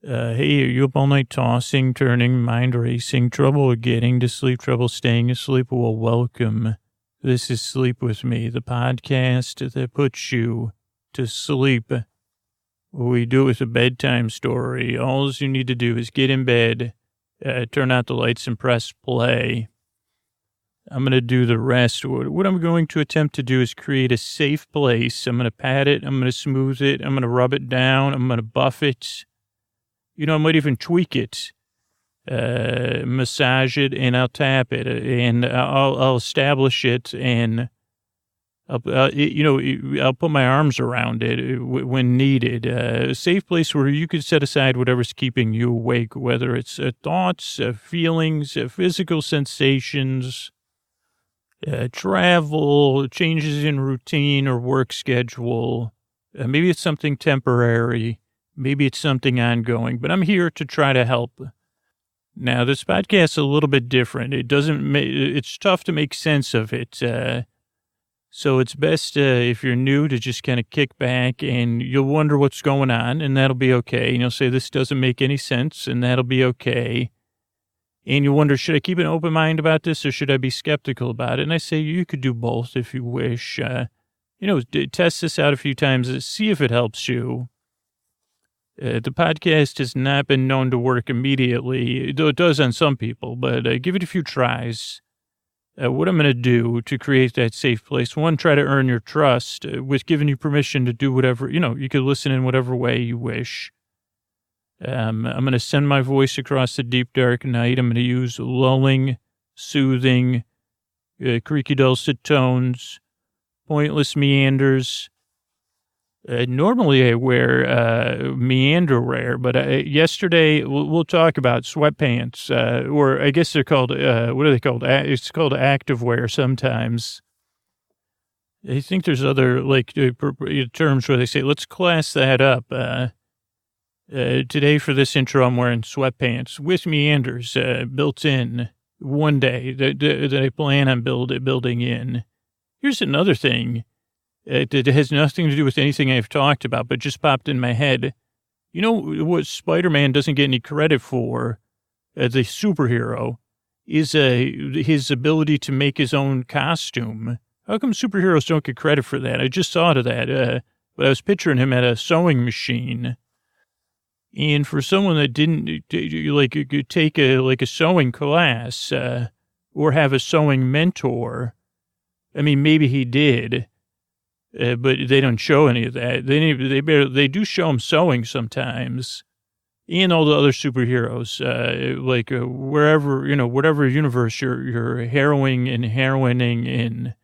Hey, are you up all night tossing, turning, mind racing, trouble getting to sleep, trouble staying asleep? Well, welcome. This is Sleep With Me, the podcast that puts you to sleep. We do it with a bedtime story. All you need to do is get in bed, turn out the lights, and press play. I'm going to do the rest. What I'm going to attempt to do is create a safe place. I'm going to pat it. I'm going to smooth it. I'm going to rub it down. I'm going to buff it. You know, I might even tweak it, massage it, and I'll tap it, and I'll establish it, and I'll put my arms around it when needed. A safe place where you can set aside whatever's keeping you awake, whether it's thoughts, feelings, physical sensations, travel, changes in routine or work schedule. Maybe it's something temporary. Maybe it's something ongoing, but I'm here to try to help. Now, this podcast is a little bit different. It's tough to make sense of it. So it's best, if you're new, to just kind of kick back and you'll wonder what's going on, and that'll be okay. And you'll say, this doesn't make any sense, and that'll be okay. And you'll wonder, should I keep an open mind about this or should I be skeptical about it? And I say, you could do both if you wish. Test this out a few times, see if it helps you. The podcast has not been known to work immediately, though it does on some people, but give it a few tries. What I'm going to do to create that safe place, one, try to earn your trust with giving you permission to do whatever, you could listen in whatever way you wish. I'm going to send my voice across the deep, dark night. I'm going to use lulling, soothing, creaky, dulcet tones, pointless meanders. Normally I wear meander wear, but yesterday we'll talk about sweatpants, or I guess they're called, what are they called? It's called activewear sometimes. I think there's other terms where they say, let's class that up. Today for this intro, I'm wearing sweatpants with meanders built in one day that I plan on building in. Here's another thing. It has nothing to do with anything I've talked about, but just popped in my head. You know what Spider-Man doesn't get any credit for, as a superhero, is his ability to make his own costume. How come superheroes don't get credit for that? I just thought of that, but I was picturing him at a sewing machine. And for someone that didn't, take a sewing class, or have a sewing mentor, I mean, maybe he did. But they don't show any of that. They do show him sewing sometimes, and all the other superheroes, wherever, whatever universe you're heroining in.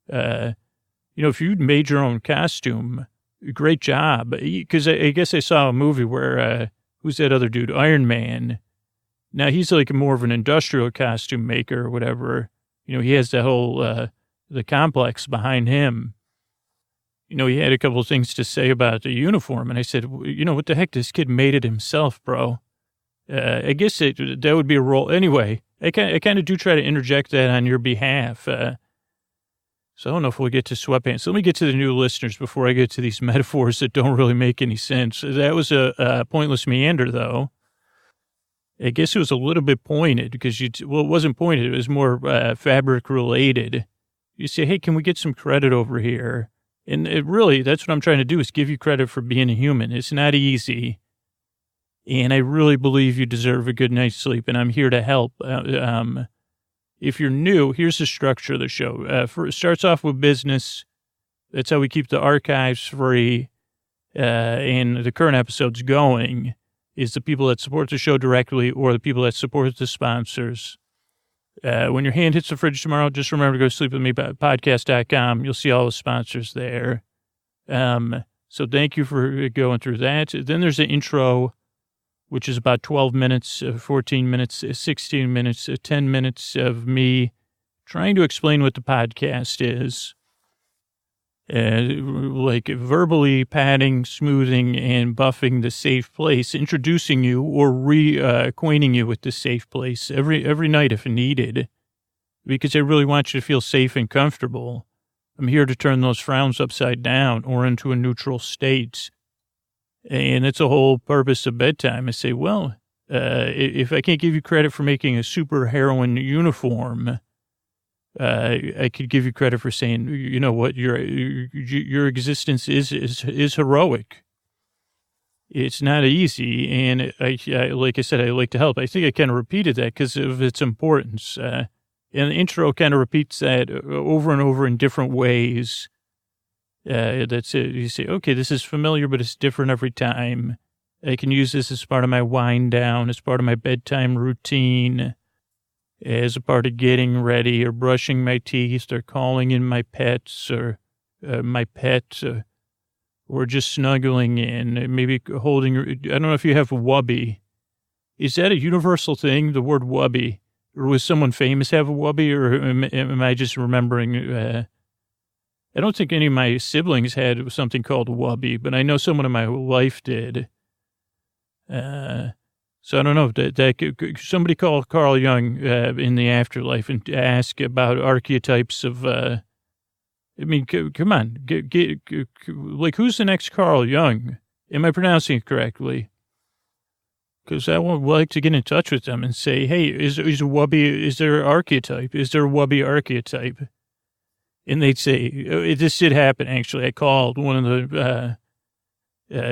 If you made your own costume, great job. Because I guess I saw a movie where, who's that other dude? Iron Man. Now he's like more of an industrial costume maker or whatever. He has that whole, the complex behind him. He had a couple of things to say about the uniform, and I said, what the heck? This kid made it himself, bro. I guess that would be a role. Anyway, I kind of do try to interject that on your behalf. So I don't know if we'll get to sweatpants. Let me get to the new listeners before I get to these metaphors that don't really make any sense. That was a pointless meander, though. I guess it was a little bit pointed because it wasn't pointed. It was more fabric related. You say, hey, can we get some credit over here? And that's what I'm trying to do, is give you credit for being a human. It's not easy. And I really believe you deserve a good night's sleep, and I'm here to help. If you're new, here's the structure of the show. It starts off with business. That's how we keep the archives free, and the current episodes going, is the people that support the show directly or the people that support the sponsors. When your hand hits the fridge tomorrow, just remember to go sleep with me at podcast.com. You'll see all the sponsors there. So thank you for going through that. Then there's an intro, which is about 12 minutes, 14 minutes, 16 minutes, 10 minutes of me trying to explain what the podcast is. Like verbally patting, smoothing, and buffing the safe place, introducing you or acquainting you with the safe place every night if needed, because I really want you to feel safe and comfortable. I'm here to turn those frowns upside down or into a neutral state. And it's a whole purpose of bedtime. I say, well, if I can't give you credit for making a super heroine uniform, I could give you credit for saying, you know what, your existence is heroic. It's not easy, and I like I said, I like to help. I think I kind of repeated that because of its importance. And the intro kind of repeats that over and over in different ways. That's it. You say, okay, this is familiar, but it's different every time. I can use this as part of my wind down, as part of my bedtime routine, as a part of getting ready or brushing my teeth or calling in my pets or my pet or just snuggling in, maybe holding. I don't know if you have wubby. Is that a universal thing, the word wubby? Or was someone famous have a wubby, or am I just remembering? I don't think any of my siblings had something called wubby, but I know someone in my life did. So I don't know that somebody call Carl Jung in the afterlife and ask about archetypes of. I mean, come on, like who's the next Carl Jung? Am I pronouncing it correctly? Because I would like to get in touch with them and say, hey, is wubby? Is there an archetype? Is there a wubby archetype? And they'd say, this did happen, actually. I called one of the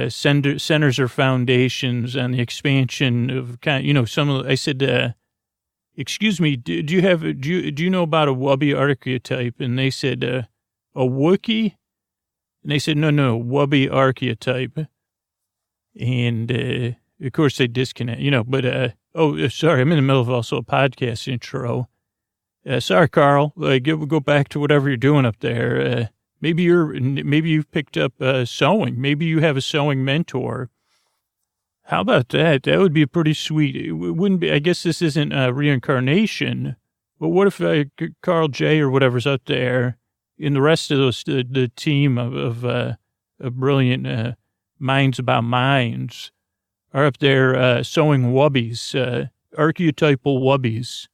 centers or foundations on the expansion of, some of the, I said, excuse me, do you know about a wubby archetype? And they said, a Wookiee? And they said, no, wubby archetype. And, of course, they disconnect, but, sorry, I'm in the middle of also a podcast intro. Sorry, Carl. Go back to whatever you're doing up there. Maybe you've picked up sewing. Maybe you have a sewing mentor. How about that? That would be pretty sweet. It wouldn't be. I guess this isn't reincarnation. But what if Carl J or whatever's up there, and the rest of those the team of brilliant minds about minds are up there sewing wubbies, archetypal wubbies.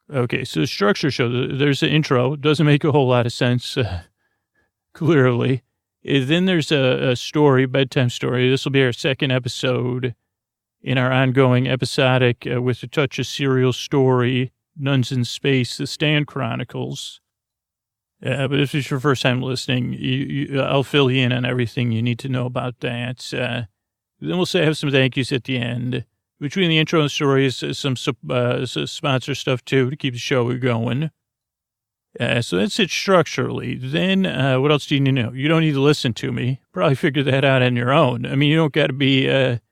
Okay, so the structure show, there's an intro. It doesn't make a whole lot of sense, clearly. Then there's a story, bedtime story. This will be our second episode in our ongoing episodic with a touch of serial story, Nuns in Space, The Stand Chronicles. But if it's your first time listening, I'll fill you in on everything you need to know about that. Then we'll have some thank yous at the end. Between the intro and the story is some sponsor stuff, too, to keep the show going. So that's it structurally. Then what else do you need to know? You don't need to listen to me. Probably figure that out on your own. I mean, you don't got to be, what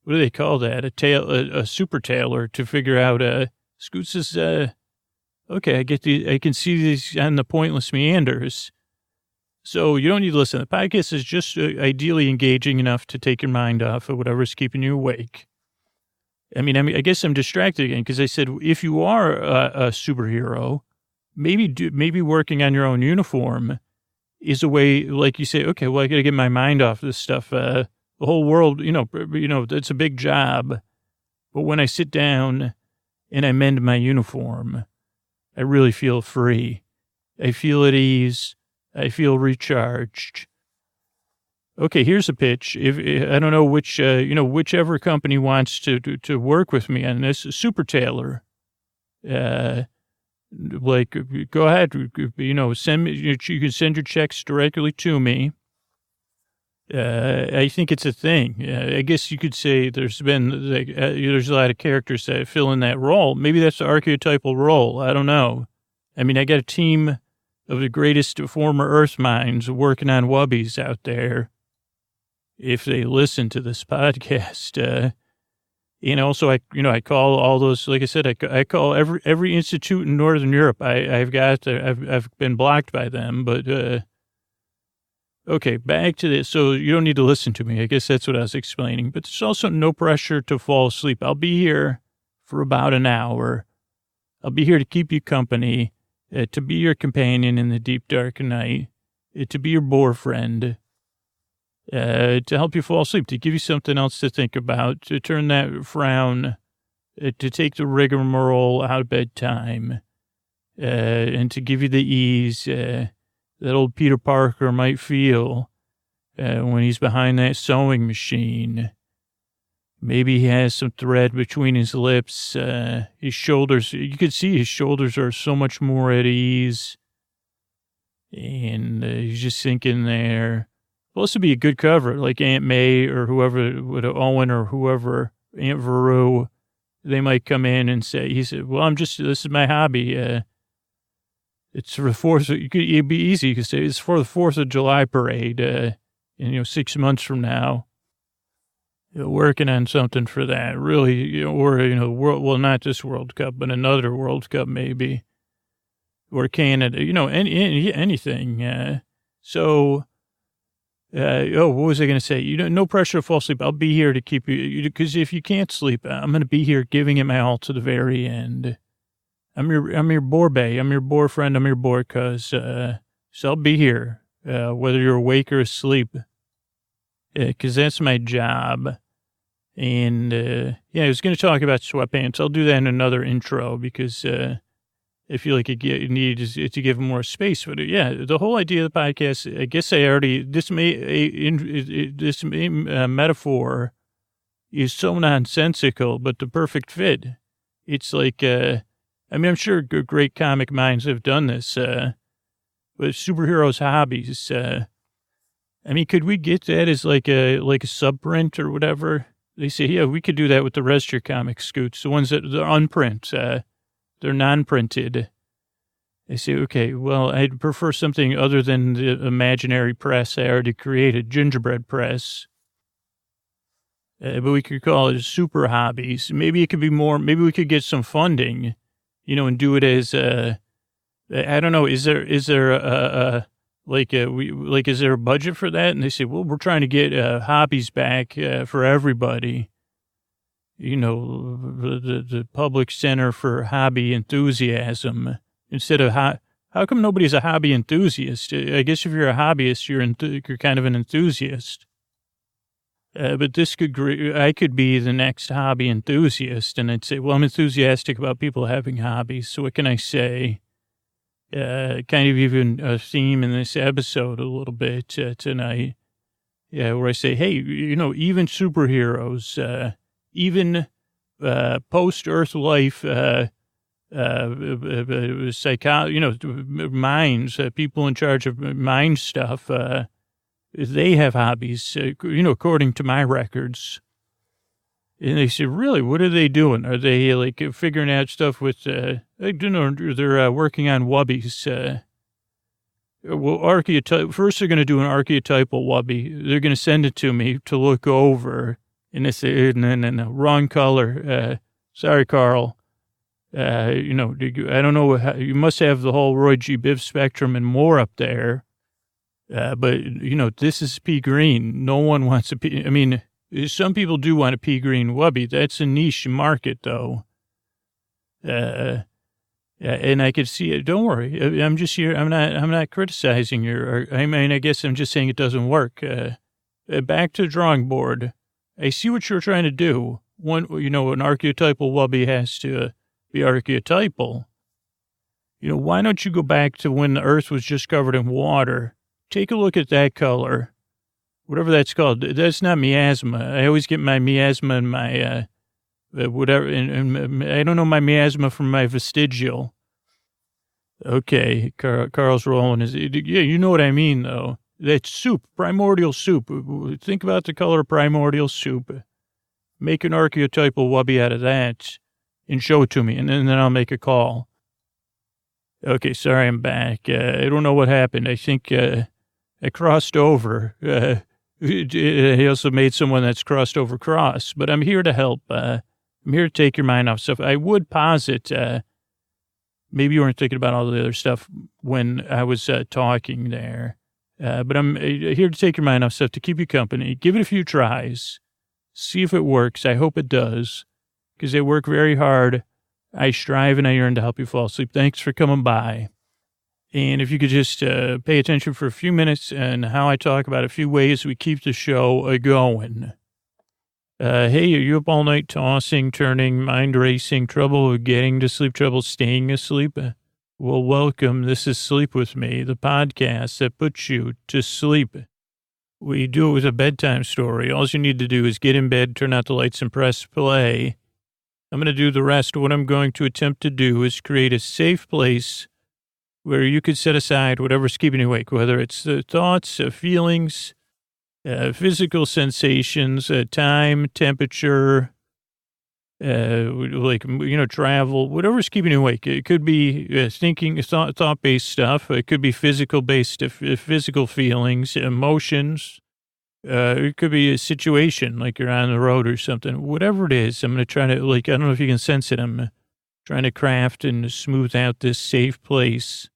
do they call that? A super tailor to figure out, Scoots is, okay, I can see these on the pointless meanders. So you don't need to listen. The podcast is just ideally engaging enough to take your mind off of whatever's keeping you awake. I guess I'm distracted again because I said, if you are a superhero, maybe working on your own uniform is a way, like you say, okay, well, I got to get my mind off this stuff. The whole world, it's a big job. But when I sit down and I mend my uniform, I really feel free. I feel at ease. I feel recharged. Okay, here's a pitch. If I don't know whichever company wants to work with me on this, super tailor. Go ahead. Send me. You can send your checks directly to me. I think it's a thing. I guess you could say there's a lot of characters that fill in that role. Maybe that's the archetypal role. I don't know. I got a team of the greatest former Earth minds working on wubbies out there. If they listen to this podcast, and also I call all those, like I said, I call every institute in Northern Europe. I've been blocked by them, but, okay, back to this. So you don't need to listen to me. I guess that's what I was explaining, but there's also no pressure to fall asleep. I'll be here for about an hour. I'll be here to keep you company. To be your companion in the deep, dark night, to be your boyfriend, to help you fall asleep, to give you something else to think about, to turn that frown, to take the rigmarole out of bedtime, and to give you the ease that old Peter Parker might feel when he's behind that sewing machine. Maybe he has some thread between his lips, his shoulders. You could see his shoulders are so much more at ease. And he's just thinking there. Supposed to be a good cover, like Aunt May or whoever, Owen or whoever, Aunt Veru. They might come in and say, he said, well, this is my hobby. It's for the 4th. It'd be easy. You could say it's for the 4th of July parade, 6 months from now. Working on something for that, really, or, not this World Cup, but another World Cup maybe, or Canada, anything. What was I going to say? No pressure to fall asleep. I'll be here to keep you, because if you can't sleep, I'm going to be here giving it my all to the very end. I'm your borbay. I'm your boar friend. I'm your boar cuz, so I'll be here, whether you're awake or asleep. Because that's my job. And, I was going to talk about sweatpants. I'll do that in another intro because I feel like it needs to give more space. But, the whole idea of the podcast, I guess this metaphor is so nonsensical, but the perfect fit. It's like, I'm sure great comic minds have done this with superheroes' hobbies. Could we get that as like a subprint or whatever? They say, yeah, we could do that with the rest of your comic scoots, the ones that they're unprint, they're non-printed. They say, okay, well, I'd prefer something other than the imaginary press I already created, gingerbread press. But we could call it super hobbies. Maybe it could be more, maybe we could get some funding, and do it as, I don't know, is there is there a budget for that? And they say, well, we're trying to get hobbies back for everybody. The Public Center for Hobby Enthusiasm. Instead of how come nobody's a hobby enthusiast? I guess if you're a hobbyist, you're kind of an enthusiast. But I could be the next hobby enthusiast, and I'd say, well, I'm enthusiastic about people having hobbies. So what can I say? Kind of even a theme in this episode a little bit tonight. Yeah, where I say, hey, even superheroes, even post-Earth life, minds, people in charge of mind stuff, they have hobbies, according to my records. And they say, really, what are they doing? Are they like figuring out stuff with, they're working on wubbies. First they're going to do an archetypal wubby. They're going to send it to me to look over. And they say, no, wrong color. Sorry, Carl. I don't know. You must have the whole Roy G. Biv spectrum and more up there. But this is pea green. No one wants a pea. Some people do want a pea green wubby. That's a niche market, though. And I could see it. Don't worry. I'm just here. I'm not criticizing I guess I'm just saying it doesn't work. Back to the drawing board. I see what you're trying to do. An archetypal wubby has to be archetypal. Why don't you go back to when the earth was just covered in water? Take a look at that color. Whatever that's called. That's not miasma. I always get my miasma and my, whatever. And I don't know my miasma from my vestigial. Okay. Carl's rolling his, yeah, you know what I mean, though. That's soup, primordial soup. Think about the color of primordial soup. Make an archetypal wubby out of that and show it to me. And then I'll make a call. Okay. Sorry. I'm back. I don't know what happened. I think, I crossed over. He also made someone that's crossed over cross, but I'm here to help. I'm here to take your mind off stuff. I would posit, maybe you weren't thinking about all the other stuff when I was talking there, but I'm here to take your mind off stuff, to keep you company. Give it a few tries. See if it works. I hope it does, because I work very hard. I strive and I yearn to help you fall asleep. Thanks for coming by. And if you could just pay attention for a few minutes and how I talk about a few ways we keep the show going. Hey, are you up all night tossing, turning, mind racing, trouble getting to sleep, trouble staying asleep? Well, welcome. This is Sleep With Me, the podcast that puts you to sleep. We do it with a bedtime story. All you need to do is get in bed, turn out the lights, and press play. I'm going to do the rest. What I'm going to attempt to do is create a safe place where you could set aside whatever's keeping you awake, whether it's the thoughts, feelings, physical sensations, time, temperature, travel, whatever's keeping you awake. It could be thinking, thought-based stuff. It could be physical-based, physical feelings, emotions. It could be a situation, like you're on the road or something. Whatever it is, I'm going to try to, I don't know if you can sense it. I'm trying to craft and smooth out this safe place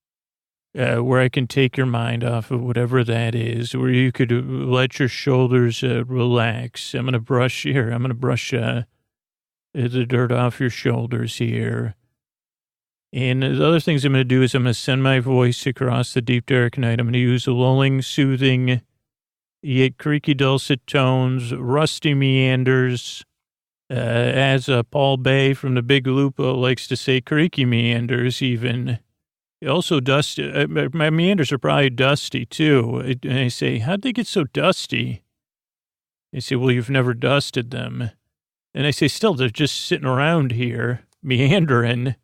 where I can take your mind off of whatever that is, where you could let your shoulders relax. I'm going to brush here. I'm going to brush the dirt off your shoulders here. And the other things I'm going to do is I'm going to send my voice across the deep, dark night. I'm going to use lulling, soothing, yet creaky, dulcet tones, rusty meanders, as Paul Bay from the Big Lupo likes to say, creaky meanders even. Also dusty. My meanders are probably dusty, too. And I say, how'd they get so dusty? They say, well, you've never dusted them. And I say, still, they're just sitting around here, meandering.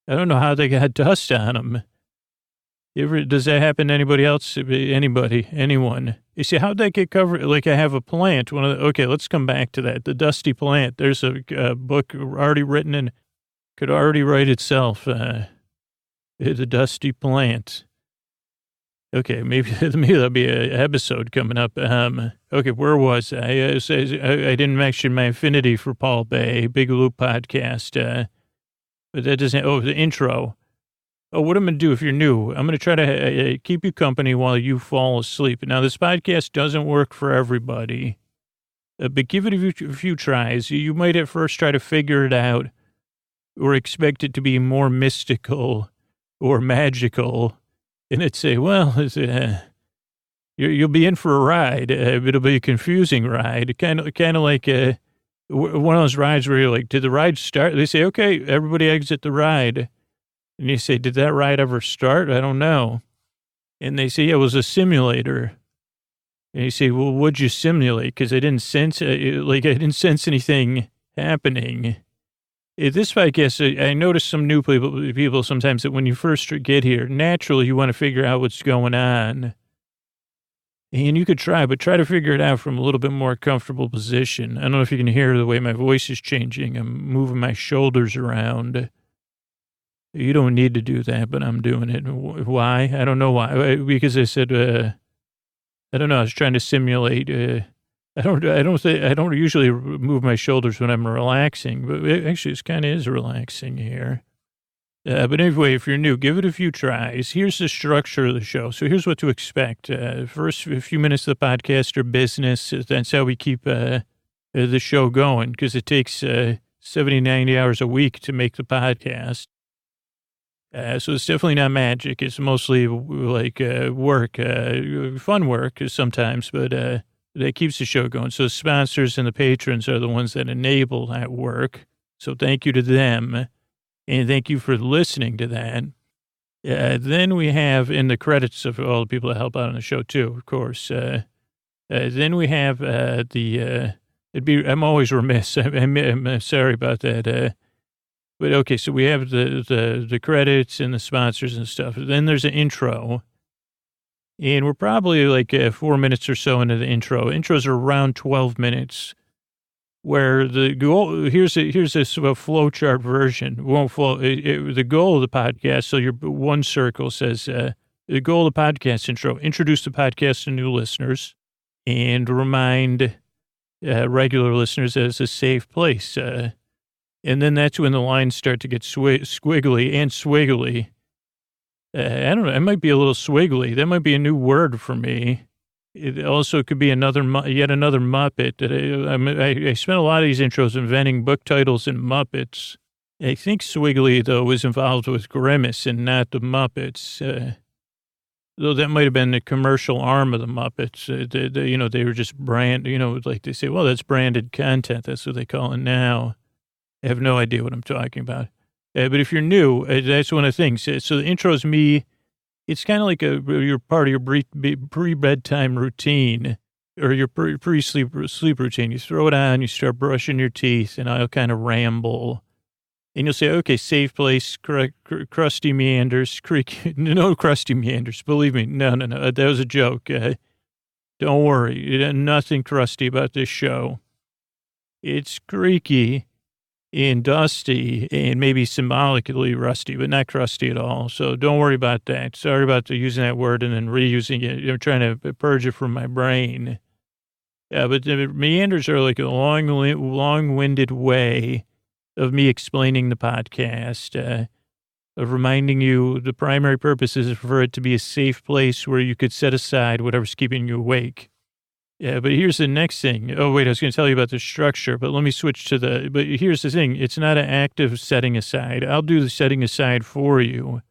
I don't know how they got dust on them. Does that happen to anybody else? Anybody? Anyone? You see, how'd that get covered? Like I have a plant. Okay, let's come back to that. The dusty plant. There's a book already written and could already write itself. The dusty plant. Okay, maybe there'll be an episode coming up. Okay, where was I? I didn't mention my affinity for Paul Bay, Big Loop podcast. But that doesn't, the intro. Oh, what I'm going to do if you're new, I'm going to try to keep you company while you fall asleep. Now, this podcast doesn't work for everybody, but give it a few tries. You might at first try to figure it out or expect it to be more mystical or magical. And it'd say, well, you'll be in for a ride. It'll be a confusing ride. Kind of like one of those rides where you're like, did the ride start? They say, okay, everybody exit the ride. And you say, did that ride ever start? I don't know. And they say, yeah, it was a simulator. And you say, well, what'd you simulate? Because I didn't sense, I didn't sense anything happening. This podcast, I notice some new people sometimes that when you first get here, naturally you want to figure out what's going on. And you could try, but try to figure it out from a little bit more comfortable position. I don't know if you can hear the way my voice is changing. I'm moving my shoulders around. You don't need to do that, but I'm doing it. Why? I don't know why. Because I said, I don't know. I was trying to simulate. I don't usually move my shoulders when I'm relaxing, but actually it kind of is relaxing here. But anyway, if you're new, give it a few tries. Here's the structure of the show. So here's what to expect. First few minutes of the podcast are business. That's how we keep the show going, because it takes 70, 90 hours a week to make the podcast. So it's definitely not magic. It's mostly like work, fun work sometimes, but that keeps the show going. So the sponsors and the patrons are the ones that enable that work. So thank you to them. And thank you for listening to that. Then we have in the credits of all the people that help out on the show too, of course. Then we have I'm always remiss. I'm sorry about that. But okay, so we have the credits and the sponsors and stuff. Then there's an intro. And we're probably like 4 minutes or so into the intro. Intros are around 12 minutes. Where the goal, here's a sort of flow chart version. It won't flow. The goal of the podcast, so your one circle says, the goal of the podcast intro, introduce the podcast to new listeners and remind regular listeners that it's a safe place. And then that's when the lines start to get squiggly and swiggly. I don't know. It might be a little swiggly. That might be a new word for me. It also could be yet another Muppet. I spent a lot of these intros inventing book titles and Muppets. I think Swiggly, though, was involved with Grimace and not the Muppets. Though that might have been the commercial arm of the Muppets. They were just like they say, well, that's branded content. That's what they call it now. I have no idea what I'm talking about. But if you're new, that's one of the things. So the intro is me. It's kind of like your part of your pre-bedtime routine or your pre-sleep routine. You throw it on, you start brushing your teeth, and I'll kind of ramble. And you'll say, okay, safe place, crusty meanders, creek. No crusty meanders, believe me. No. That was a joke. Don't worry. Nothing crusty about this show. It's creaky and dusty and maybe symbolically rusty, but not crusty at all. So don't worry about that. Sorry about using that word and then reusing it. I'm trying to purge it from my brain. But the meanders are like a long-winded way of me explaining the podcast, of reminding you the primary purpose is for it to be a safe place where you could set aside whatever's keeping you awake. Yeah, but here's the next thing. Oh, wait, I was going to tell you about the structure, but let me switch to but here's the thing. It's not an active setting aside. I'll do the setting aside for you.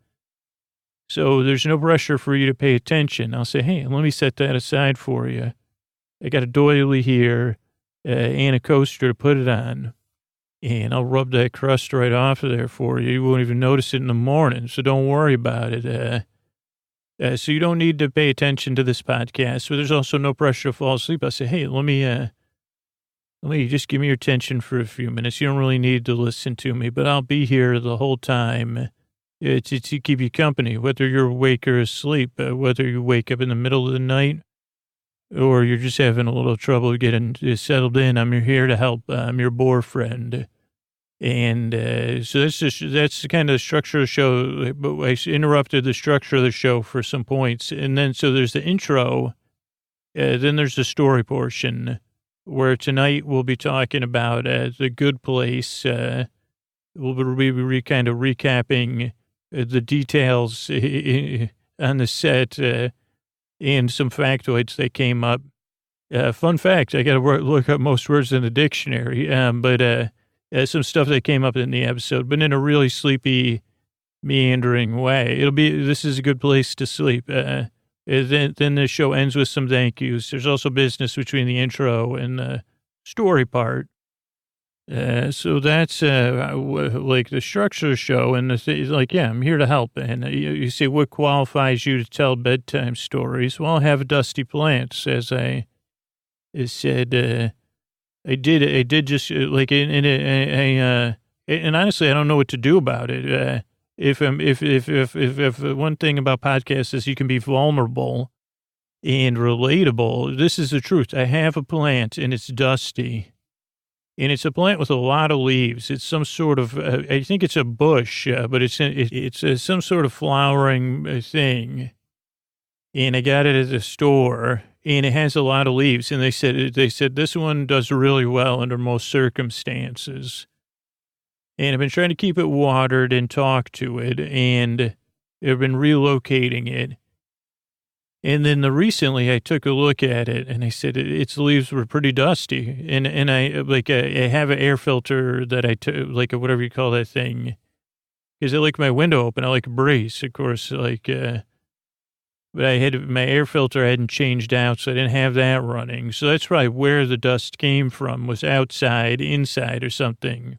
So there's no pressure for you to pay attention. I'll say, hey, let me set that aside for you. I got a doily here and a coaster to put it on. And I'll rub that crust right off of there for you. You won't even notice it in the morning, so don't worry about it. So you don't need to pay attention to this podcast, but there's also no pressure to fall asleep. I say, hey, let me just give me your attention for a few minutes. You don't really need to listen to me, but I'll be here the whole time to keep you company, whether you're awake or asleep, whether you wake up in the middle of the night or you're just having a little trouble getting settled in. I'm here to help. I'm your boyfriend. And so that's kind of the structure of the show. But I interrupted the structure of the show for some points. And then so there's the intro. Then there's the story portion where tonight we'll be talking about The Good Place. We'll be kind of recapping the details on the set and some factoids that came up. Fun fact, I got to look up most words in the dictionary. But some stuff that came up in the episode, but in a really sleepy, meandering way. This is a good place to sleep. Then the show ends with some thank yous. There's also business between the intro and the story part. So that's like the structure of the show. And I'm here to help. And you say, what qualifies you to tell bedtime stories? Well, I'll have dusty plants, as I said. I did just like and honestly, I don't know what to do about it. If one thing about podcasts is you can be vulnerable and relatable. This is the truth. I have a plant and it's dusty, and it's a plant with a lot of leaves. It's some sort of I think it's a bush, but it's some sort of flowering thing, and I got it at the store. And it has a lot of leaves. And they said this one does really well under most circumstances. And I've been trying to keep it watered and talk to it. And I've been relocating it. And then recently I took a look at it and I said its leaves were pretty dusty. And I have an air filter that I took, like whatever you call that thing. Because I like my window open. I like a breeze, of course, but I had my air filter hadn't changed out, so I didn't have that running. So that's probably where the dust came from, was outside, inside, or something.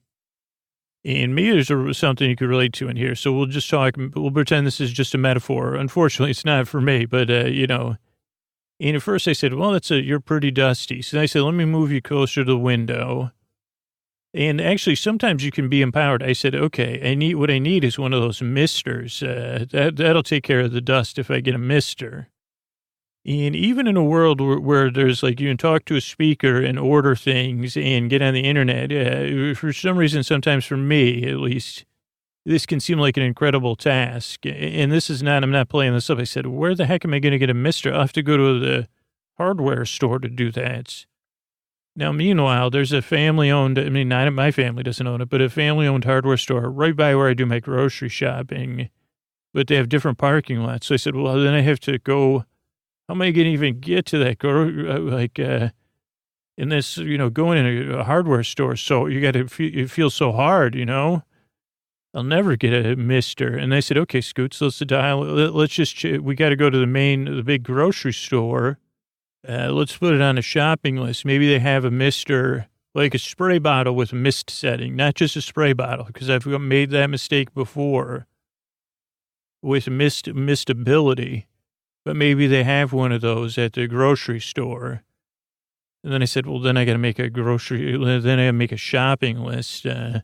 And maybe there's something you could relate to in here. So we'll just talk. We'll pretend this is just a metaphor. Unfortunately, it's not for me, but And at first I said, well, you're pretty dusty. So I said, let me move you closer to the window. And actually, sometimes you can be empowered. I said, okay, what I need is one of those misters. That'll take care of the dust if I get a mister. And even in a world where there's you can talk to a speaker and order things and get on the internet, for some reason, sometimes for me at least, this can seem like an incredible task. And I'm not playing this up. I said, where the heck am I going to get a mister? I'll have to go to the hardware store to do that. Now, meanwhile, there's a family-owned, not my family doesn't own it, but a family-owned hardware store right by where I do my grocery shopping, but they have different parking lots. So I said, well, then I have to go, how am I going to even get to that? In this, going in a hardware store, so you got to it feels so hard, I'll never get a mister. And they said, okay, Scoots, let's dial, we got to go to the big grocery store. Let's put it on a shopping list. Maybe they have a mister like a spray bottle with mist setting, not just a spray bottle, because I've made that mistake before with mistability, but maybe they have one of those at the grocery store. And then I said, well, then I got to make then I make a shopping list. I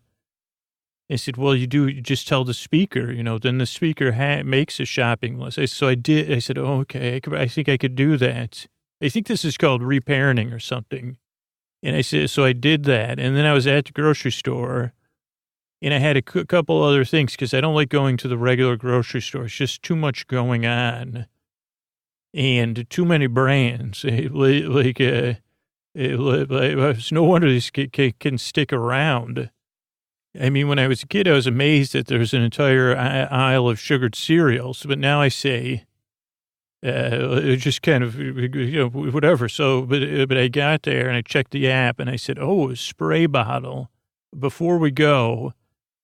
said, well, you just tell the speaker, then the speaker makes a shopping list. So I did. I said, oh, okay, I think I could do that. I think this is called reparenting or something. And I said, so I did that. And then I was at the grocery store and I had a couple other things because I don't like going to the regular grocery store. It's just too much going on and too many brands. It's no wonder these can stick around. I mean, when I was a kid, I was amazed that there was an entire aisle of sugared cereals, but now I say, just kind of, whatever. So, but I got there and I checked the app and I said, oh, a spray bottle. Before we go,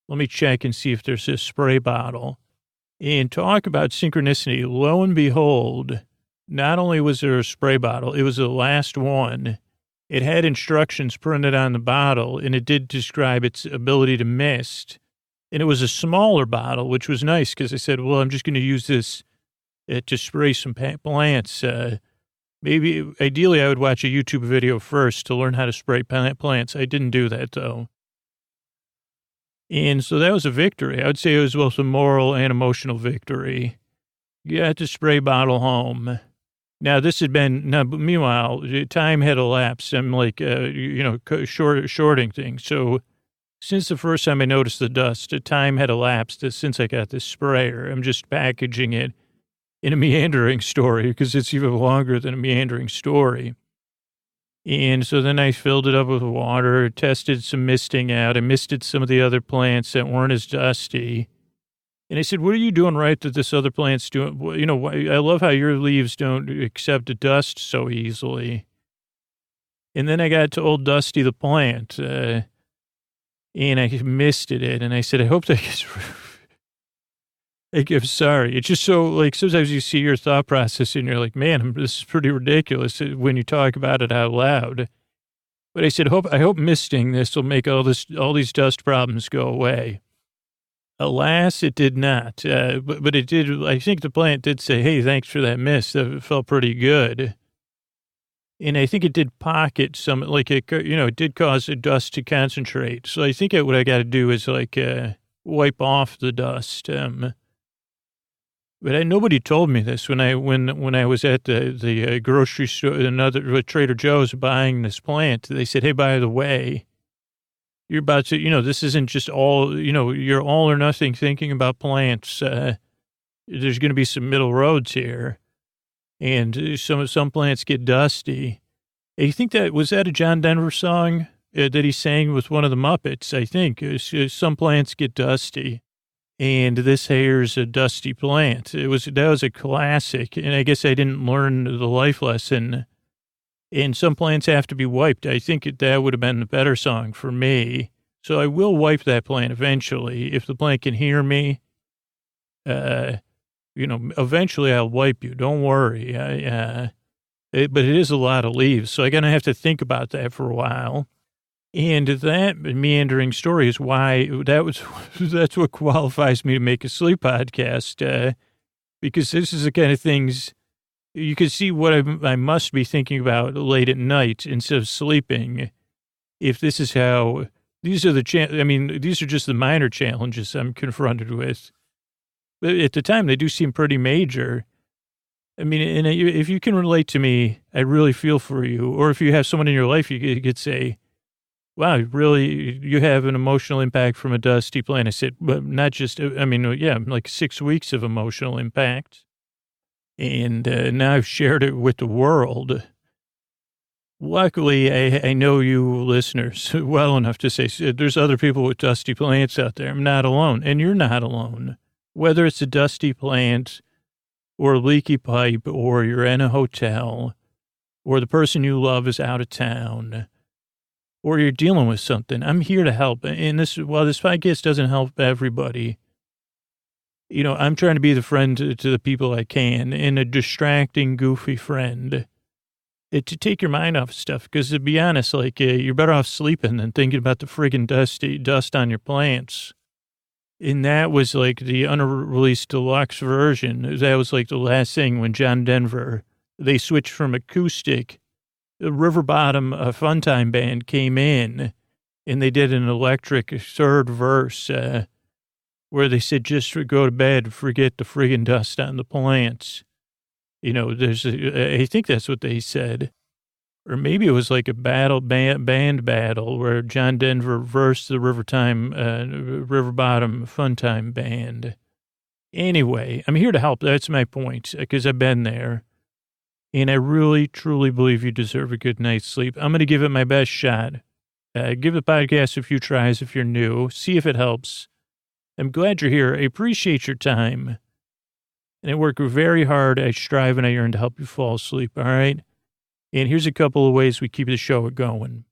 let me check and see if there's a spray bottle. And talk about synchronicity. Lo and behold, not only was there a spray bottle, it was the last one. It had instructions printed on the bottle, and it did describe its ability to mist. And it was a smaller bottle, which was nice because I said, well, I'm just going to use this to spray some plants. Maybe, ideally, I would watch a YouTube video first to learn how to spray plants. I didn't do that, though. And so that was a victory. I would say it was both a moral and emotional victory. Got the spray bottle home. Now, this had been, meanwhile, time had elapsed. I'm like, shorting things. So since the first time I noticed the dust, time had elapsed since I got this sprayer. I'm just packaging it in a meandering story because it's even longer than a meandering story. And so then I filled it up with water, tested some misting out. I misted some of the other plants that weren't as dusty. And I said, what are you doing right that this other plant's doing? I love how your leaves don't accept dust so easily. And then I got to old Dusty the plant, and I misted it. And I said, I hope that gets, I'm sorry. It's just so, like, sometimes you see your thought process and you're like, man, this is pretty ridiculous when you talk about it out loud. But I said, I hope misting this will make all these dust problems go away. Alas, it did not. But it did. I think the plant did say, hey, thanks for that mist. That felt pretty good. And I think it did pocket some, it did cause the dust to concentrate. So I think what I got to do is wipe off the dust. But nobody told me this when I was at the grocery store, another Trader Joe's buying this plant. They said, hey, by the way, you're about to, this isn't just all, you're all or nothing thinking about plants. There's going to be some middle roads here. And some plants get dusty. I think was that a John Denver song that he sang with one of the Muppets? I think some plants get dusty. And this here's a dusty plant. That was a classic. And I guess I didn't learn the life lesson. And some plants have to be wiped. I think that would have been a better song for me. So I will wipe that plant eventually. If the plant can hear me, eventually I'll wipe you. Don't worry. But it is a lot of leaves. So I'm going to have to think about that for a while. And that meandering story is why that's what qualifies me to make a sleep podcast. Because this is the kind of things you can see what I must be thinking about late at night instead of sleeping. If this is how, these are these are just the minor challenges I'm confronted with. But at the time, they do seem pretty major. I mean, and if you can relate to me, I really feel for you. Or if you have someone in your life, you could say, wow, really, you have an emotional impact from a dusty plant. I said, but not just, like 6 weeks of emotional impact. And now I've shared it with the world. Luckily, I know you listeners well enough to say there's other people with dusty plants out there. I'm not alone, and you're not alone. Whether it's a dusty plant or a leaky pipe or you're in a hotel or the person you love is out of town or you're dealing with something, I'm here to help. And while this podcast doesn't help everybody, I'm trying to be the friend to the people I can, and a distracting, goofy friend. to take your mind off stuff. Because to be honest, like, you're better off sleeping than thinking about the friggin' dust on your plants. And that was like the unreleased deluxe version. That was like the last thing when John Denver, they switched from acoustic. The River Bottom Funtime Band came in and they did an electric third verse where they said, just go to bed, forget the friggin' dust on the plants. You know, I think that's what they said. Or maybe it was like a band battle where John Denver versed the River Bottom Funtime Band. Anyway, I'm here to help. That's my point, because I've been there. And I really, truly believe you deserve a good night's sleep. I'm going to give it my best shot. Give the podcast a few tries if you're new. See if it helps. I'm glad you're here. I appreciate your time. And I work very hard. I strive and I yearn to help you fall asleep, all right? And here's a couple of ways we keep the show going.